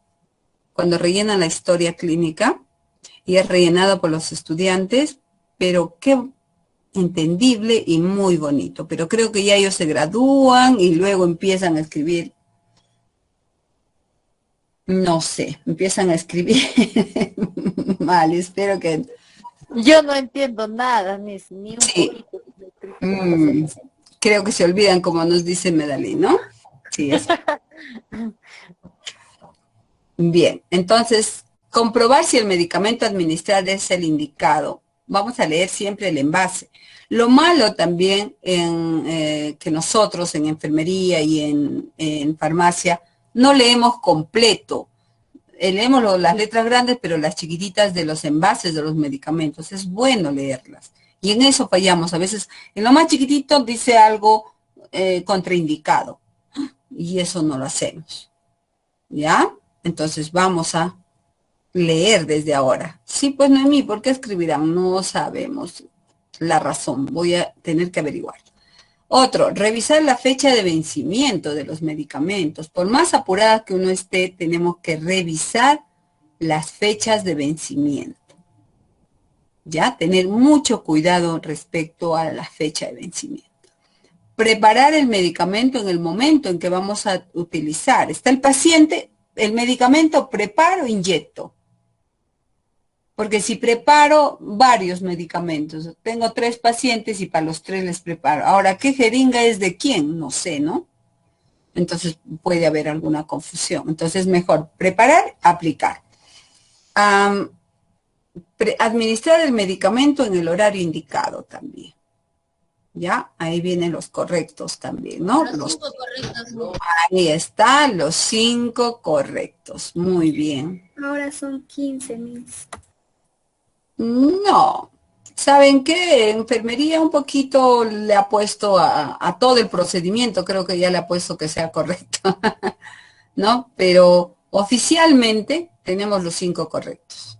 Cuando rellenan la historia clínica, y es rellenado por los estudiantes, pero qué entendible y muy bonito. Pero creo que ya ellos se gradúan y luego empiezan a escribir, no sé, empiezan a escribir mal, espero que... Yo no entiendo nada, ni un sí. poquito. Creo que se olvidan, como nos dice Medalí, ¿no? Sí, eso. Bien, entonces, comprobar si el medicamento a administrar es el indicado. Vamos a leer siempre el envase. Lo malo también que nosotros en enfermería y en farmacia no leemos completo. Leemos las letras grandes, pero las chiquititas de los envases de los medicamentos. Es bueno leerlas. Y en eso fallamos. A veces en lo más chiquitito dice algo contraindicado. Y eso no lo hacemos. ¿Ya? Entonces vamos a leer desde ahora. Sí, pues Noemí, ¿por qué escribirán? No sabemos la razón. Voy a tener que averiguar. Otro, revisar la fecha de vencimiento de los medicamentos. Por más apurada que uno esté, tenemos que revisar las fechas de vencimiento. Ya, tener mucho cuidado respecto a la fecha de vencimiento. Preparar el medicamento en el momento en que vamos a utilizar. Está el paciente, el medicamento preparo, inyecto. Porque si preparo varios medicamentos, tengo 3 pacientes y para los 3 les preparo. Ahora, ¿qué jeringa es de quién? No sé, ¿no? Entonces puede haber alguna confusión. Entonces mejor preparar, aplicar. Administrar el medicamento en el horario indicado también. ¿Ya? Ahí vienen los correctos también, ¿no? Los 5 correctos, ¿no? Ahí están los 5 correctos. Muy bien. Ahora son 15, mis. No. ¿Saben qué? Enfermería un poquito le ha puesto a todo el procedimiento, creo que ya le ha puesto que sea correcto, ¿no? Pero oficialmente tenemos los 5 correctos,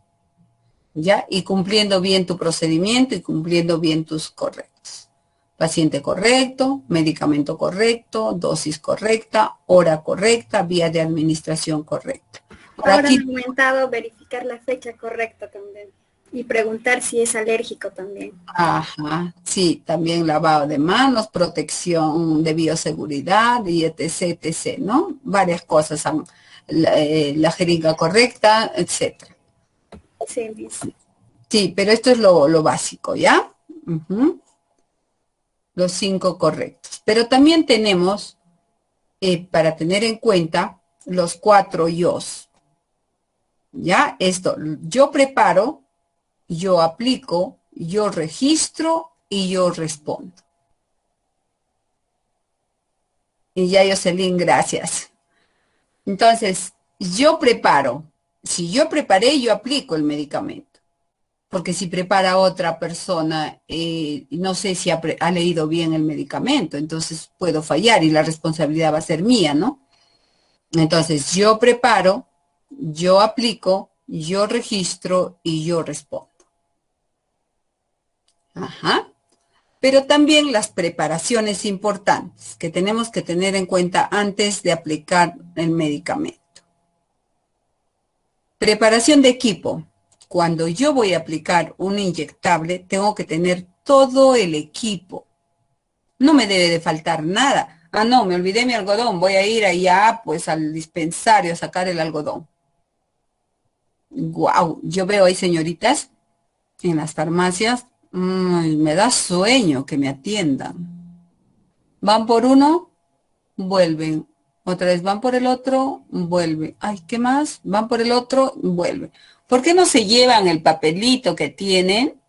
¿ya? Y cumpliendo bien tu procedimiento y cumpliendo bien tus correctos. Paciente correcto, medicamento correcto, dosis correcta, hora correcta, vía de administración correcta. Ahora han aumentado verificar la fecha correcta también. Y preguntar si es alérgico también. Ajá, sí, también lavado de manos, protección de bioseguridad y etc, etc, ¿no? Varias cosas, la jeringa correcta, etcétera. Sí, mis. Sí, pero esto es lo básico, ¿ya? Los 5 correctos. Pero también tenemos, para tener en cuenta, los 4 yos. ¿Ya? Esto, yo preparo, yo aplico, yo registro y yo respondo. Y ya, Jocelyn, gracias. Entonces, yo preparo. Si yo preparé, yo aplico el medicamento. Porque si prepara otra persona, no sé si ha leído bien el medicamento, entonces puedo fallar y la responsabilidad va a ser mía, ¿no? Entonces, yo preparo, yo aplico, yo registro y yo respondo. Ajá. Pero también las preparaciones importantes que tenemos que tener en cuenta antes de aplicar el medicamento. Preparación de equipo. Cuando yo voy a aplicar un inyectable, tengo que tener todo el equipo. No me debe de faltar nada. Ah, no, me olvidé mi algodón. Voy a ir allá, pues, al dispensario a sacar el algodón. Guau, yo veo ahí señoritas en las farmacias. Me da sueño que me atiendan. Van por uno, vuelven. Otra vez van por el otro, vuelven. Ay, ¿qué más? Van por el otro, vuelven. ¿Por qué no se llevan el papelito que tienen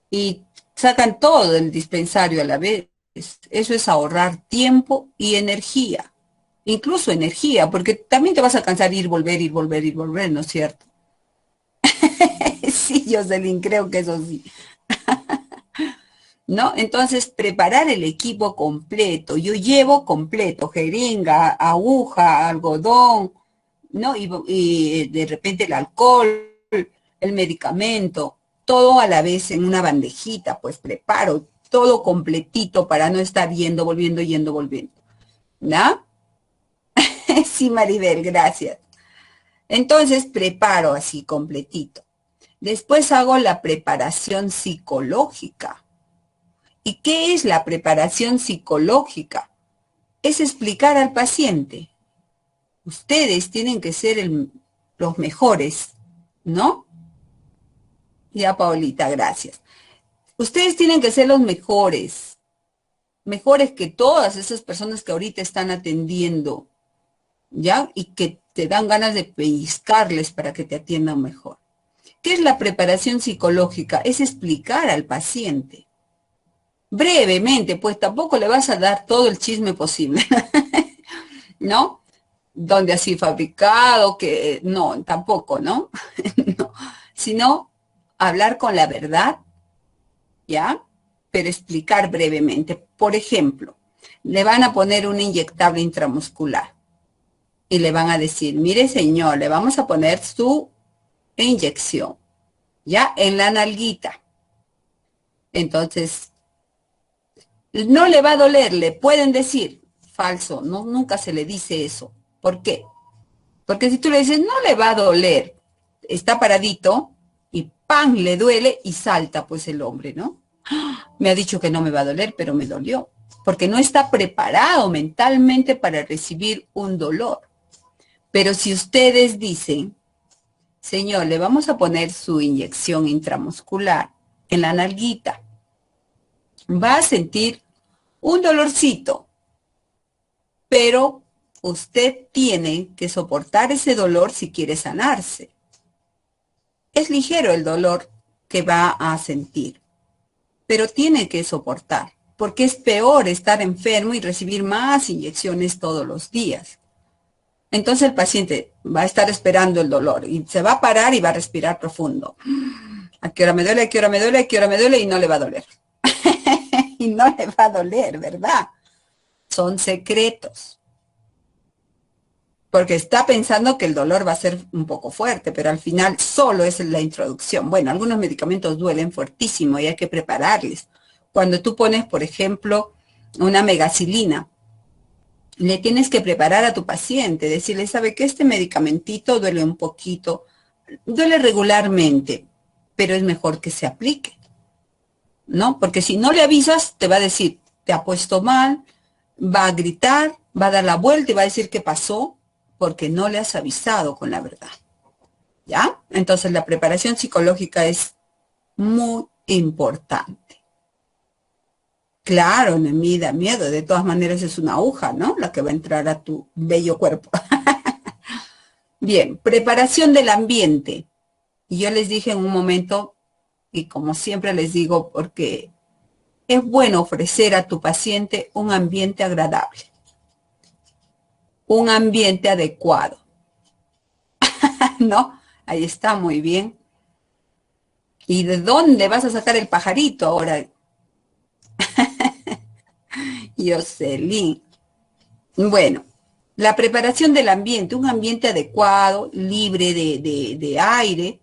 y sacan todo del dispensario a la vez? Eso es ahorrar tiempo y energía. Incluso energía, porque también te vas a cansar ir, volver, ir, volver, ir, volver, ¿no es cierto? Sí, Jocelyn, creo que eso sí. ¿No? Entonces, preparar el equipo completo. Yo llevo completo, jeringa, aguja, algodón, ¿no? Y de repente el alcohol, el medicamento, todo a la vez en una bandejita, pues preparo todo completito para no estar yendo, volviendo, ¿no? Sí, Maribel, gracias. Entonces, preparo así completito. Después hago la preparación psicológica. ¿Y qué es la preparación psicológica? Es explicar al paciente. Ustedes tienen que ser los mejores, ¿no? Ya, Paulita, gracias. Ustedes tienen que ser los mejores. mejores que todas esas personas que ahorita están atendiendo, ¿ya? Y que te dan ganas de pellizcarles para que te atiendan mejor. ¿Qué es la preparación psicológica? Es explicar al paciente. Brevemente, pues tampoco le vas a dar todo el chisme posible, ¿no? Donde así fabricado, que no, tampoco, ¿no? No. Sino hablar con la verdad, ¿ya? Pero explicar brevemente. Por ejemplo, le van a poner un inyectable intramuscular y le van a decir, mire señor, le vamos a poner su inyección, ¿ya? En la nalguita. Entonces, no le va a doler, le pueden decir, falso, no, nunca se le dice eso. ¿Por qué? Porque si tú le dices, no le va a doler, está paradito y ¡pam! Le duele y salta pues el hombre, ¿no? Me ha dicho que no me va a doler, pero me dolió. Porque no está preparado mentalmente para recibir un dolor. Pero si ustedes dicen, señor, le vamos a poner su inyección intramuscular en la nalguita, va a sentir un dolorcito, pero usted tiene que soportar ese dolor si quiere sanarse. Es ligero el dolor que va a sentir, pero tiene que soportar, porque es peor estar enfermo y recibir más inyecciones todos los días. Entonces el paciente va a estar esperando el dolor y se va a parar y va a respirar profundo. ¿A qué hora me duele? ¿A qué hora me duele? ¿A qué hora me duele? Y no le va a doler. Y no le va a doler, ¿verdad? Son secretos. Porque está pensando que el dolor va a ser un poco fuerte, pero al final solo es la introducción. Bueno, algunos medicamentos duelen fuertísimo y hay que prepararles. Cuando tú pones, por ejemplo, una megacilina, le tienes que preparar a tu paciente, decirle, ¿sabe qué? Este medicamentito duele un poquito, duele regularmente, pero es mejor que se aplique, ¿no? Porque si no le avisas, te va a decir, te ha puesto mal, va a gritar, va a dar la vuelta y va a decir qué pasó, porque no le has avisado con la verdad, ¿ya? Entonces la preparación psicológica es muy importante. Claro, me da miedo, de todas maneras es una aguja, ¿no? La que va a entrar a tu bello cuerpo. Bien, preparación del ambiente. Y yo les dije en un momento, y como siempre les digo, porque es bueno ofrecer a tu paciente un ambiente agradable, un ambiente adecuado. ¿No? Ahí está, muy bien. ¿Y de dónde vas a sacar el pajarito ahora? Jocelyn. Bueno, la preparación del ambiente, un ambiente adecuado, libre de aire,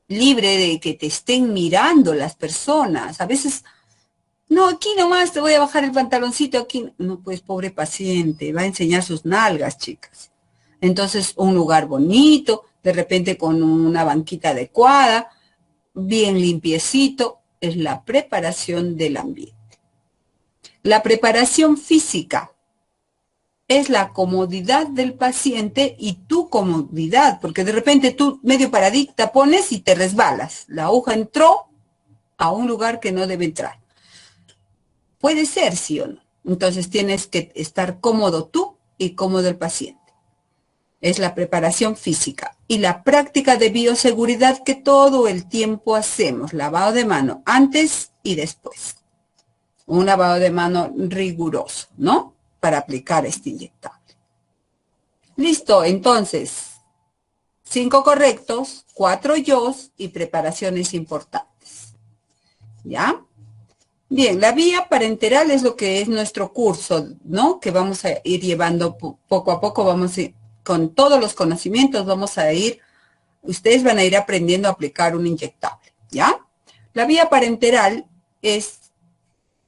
libre de que te estén mirando las personas. A veces, no, aquí nomás te voy a bajar el pantaloncito, aquí. No, pues, pobre paciente, va a enseñar sus nalgas, chicas. Entonces, un lugar bonito, de repente con una banquita adecuada, bien limpiecito, es la preparación del ambiente. La preparación física es la comodidad del paciente y tu comodidad, porque de repente tú medio paradita pones y te resbalas. La aguja entró a un lugar que no debe entrar. Puede ser, sí o no. Entonces tienes que estar cómodo tú y cómodo el paciente. Es la preparación física. Y la práctica de bioseguridad que todo el tiempo hacemos. Lavado de mano antes y después. Un lavado de mano riguroso, ¿no? Para aplicar este inyectable. Listo, entonces, 5 correctos, 4 yos y preparaciones importantes. ¿Ya? Bien, la vía parenteral es lo que es nuestro curso, ¿no? Que vamos a ir llevando poco a poco, vamos a ir, con todos los conocimientos vamos a ir, ustedes van a ir aprendiendo a aplicar un inyectable, ¿ya? La vía parenteral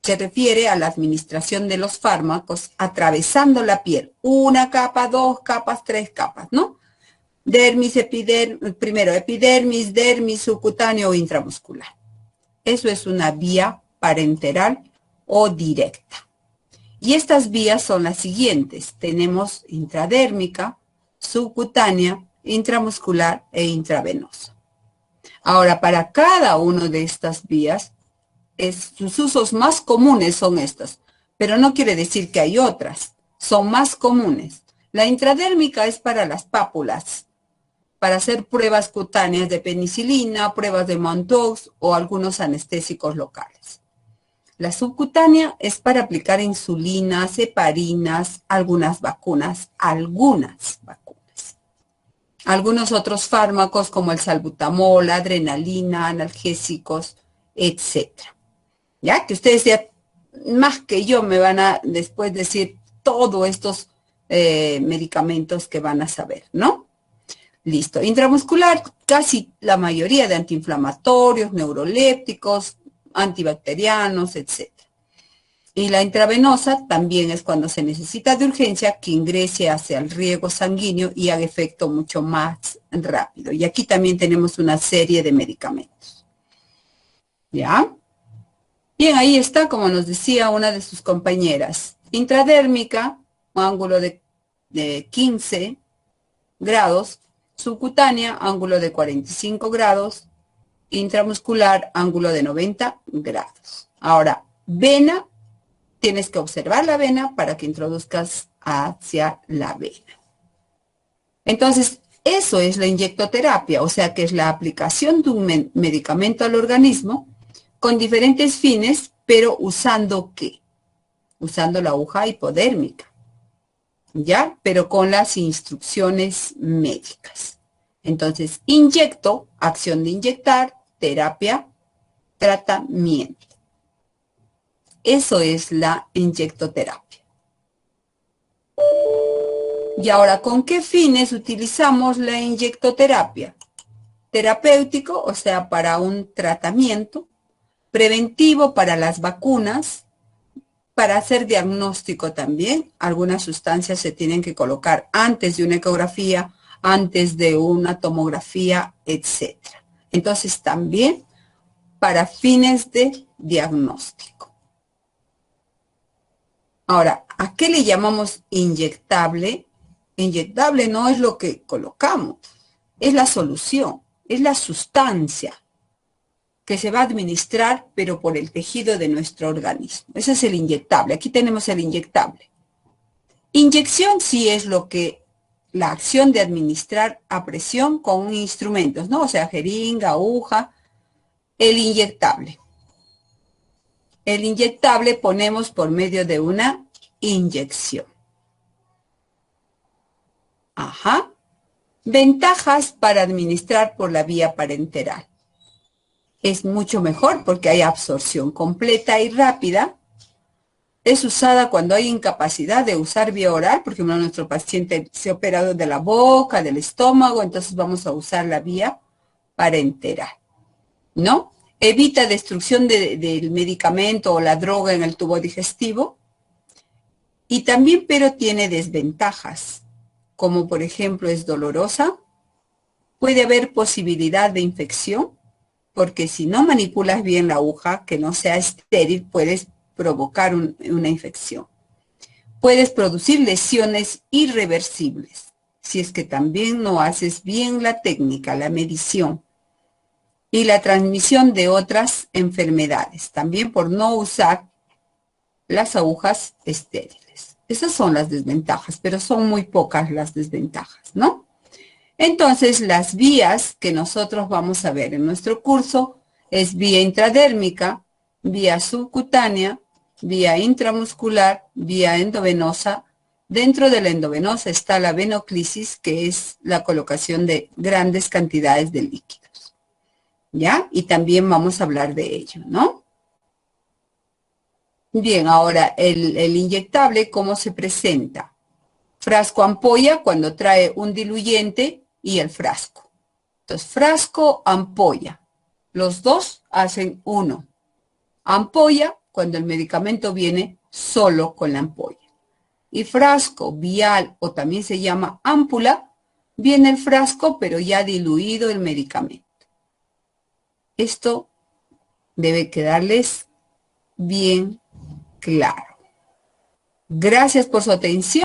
se refiere a la administración de los fármacos atravesando la piel. 1 capa, 2 capas, 3 capas, ¿no? Dermis, epidermis, primero epidermis, dermis, subcutáneo o intramuscular. Eso es una vía parenteral o directa. Y estas vías son las siguientes. Tenemos intradérmica, subcutánea, intramuscular e intravenosa. Ahora, para cada una de estas vías, sus usos más comunes son estos. pero no quiere decir que hay otras. Son más comunes. La intradérmica es para las pápulas, para hacer pruebas cutáneas de penicilina, pruebas de Montauk o algunos anestésicos locales. La subcutánea es para aplicar insulinas, heparinas, algunas vacunas. Algunos otros fármacos como el salbutamol, adrenalina, analgésicos, etc. Ya que ustedes ya más que yo me van a después decir todos estos medicamentos que van a saber, ¿no? Listo. Intramuscular, casi la mayoría de antiinflamatorios, neurolépticos, antibacterianos, etc. Y la intravenosa también es cuando se necesita de urgencia que ingrese hacia el riego sanguíneo y haga efecto mucho más rápido. Y aquí también tenemos una serie de medicamentos. ¿Ya? Bien, ahí está, como nos decía una de sus compañeras. Intradérmica, un ángulo de 15 grados. Subcutánea, ángulo de 45 grados. Intramuscular, ángulo de 90 grados. Ahora, vena, tienes que observar la vena para que introduzcas hacia la vena. Entonces, eso es la inyectoterapia, o sea que es la aplicación de un medicamento al organismo con diferentes fines, pero usando ¿qué? Usando la aguja hipodérmica, ¿ya? Pero con las instrucciones médicas. Entonces, inyecto, acción de inyectar, terapia, tratamiento. Eso es la inyectoterapia. Y ahora, ¿con qué fines utilizamos la inyectoterapia? Terapéutico, o sea, para un tratamiento. Preventivo para las vacunas. Para hacer diagnóstico también. Algunas sustancias se tienen que colocar antes de una ecografía, antes de una tomografía, etc. Entonces, también para fines de diagnóstico. Ahora, ¿a qué le llamamos inyectable? Inyectable no es lo que colocamos, es la solución, es la sustancia que se va a administrar, pero por el tejido de nuestro organismo. Ese es el inyectable. Aquí tenemos el inyectable. Inyección sí es lo que, la acción de administrar a presión con instrumentos, ¿no? O sea, jeringa, aguja, el inyectable. El inyectable ponemos por medio de una inyección. Ajá. Ventajas para administrar por la vía parenteral. Es mucho mejor porque hay absorción completa y rápida. Es usada cuando hay incapacidad de usar vía oral, por ejemplo, nuestro paciente se ha operado de la boca, del estómago, entonces vamos a usar la vía parenteral, ¿no? Evita destrucción del medicamento o la droga en el tubo digestivo. Y también, pero tiene desventajas, como por ejemplo es dolorosa. Puede haber posibilidad de infección, porque si no manipulas bien la aguja, que no sea estéril, puedes provocar una infección. Puedes producir lesiones irreversibles, si es que también no haces bien la técnica, la medición. Y la transmisión de otras enfermedades, también por no usar las agujas estériles. Esas son las desventajas, pero son muy pocas las desventajas, ¿no? Entonces, las vías que nosotros vamos a ver en nuestro curso es vía intradérmica, vía subcutánea, vía intramuscular, vía endovenosa. Dentro de la endovenosa está la venoclisis, que es la colocación de grandes cantidades de líquidos. ¿Ya? Y también vamos a hablar de ello, ¿no? Bien, ahora el inyectable, ¿cómo se presenta? Frasco ampolla cuando trae un diluyente y el frasco. Entonces, frasco, ampolla. Los dos hacen uno. Ampolla cuando el medicamento viene solo con la ampolla. Y frasco, vial o también se llama ámpula, viene el frasco pero ya diluido el medicamento. Esto debe quedarles bien claro. Gracias por su atención.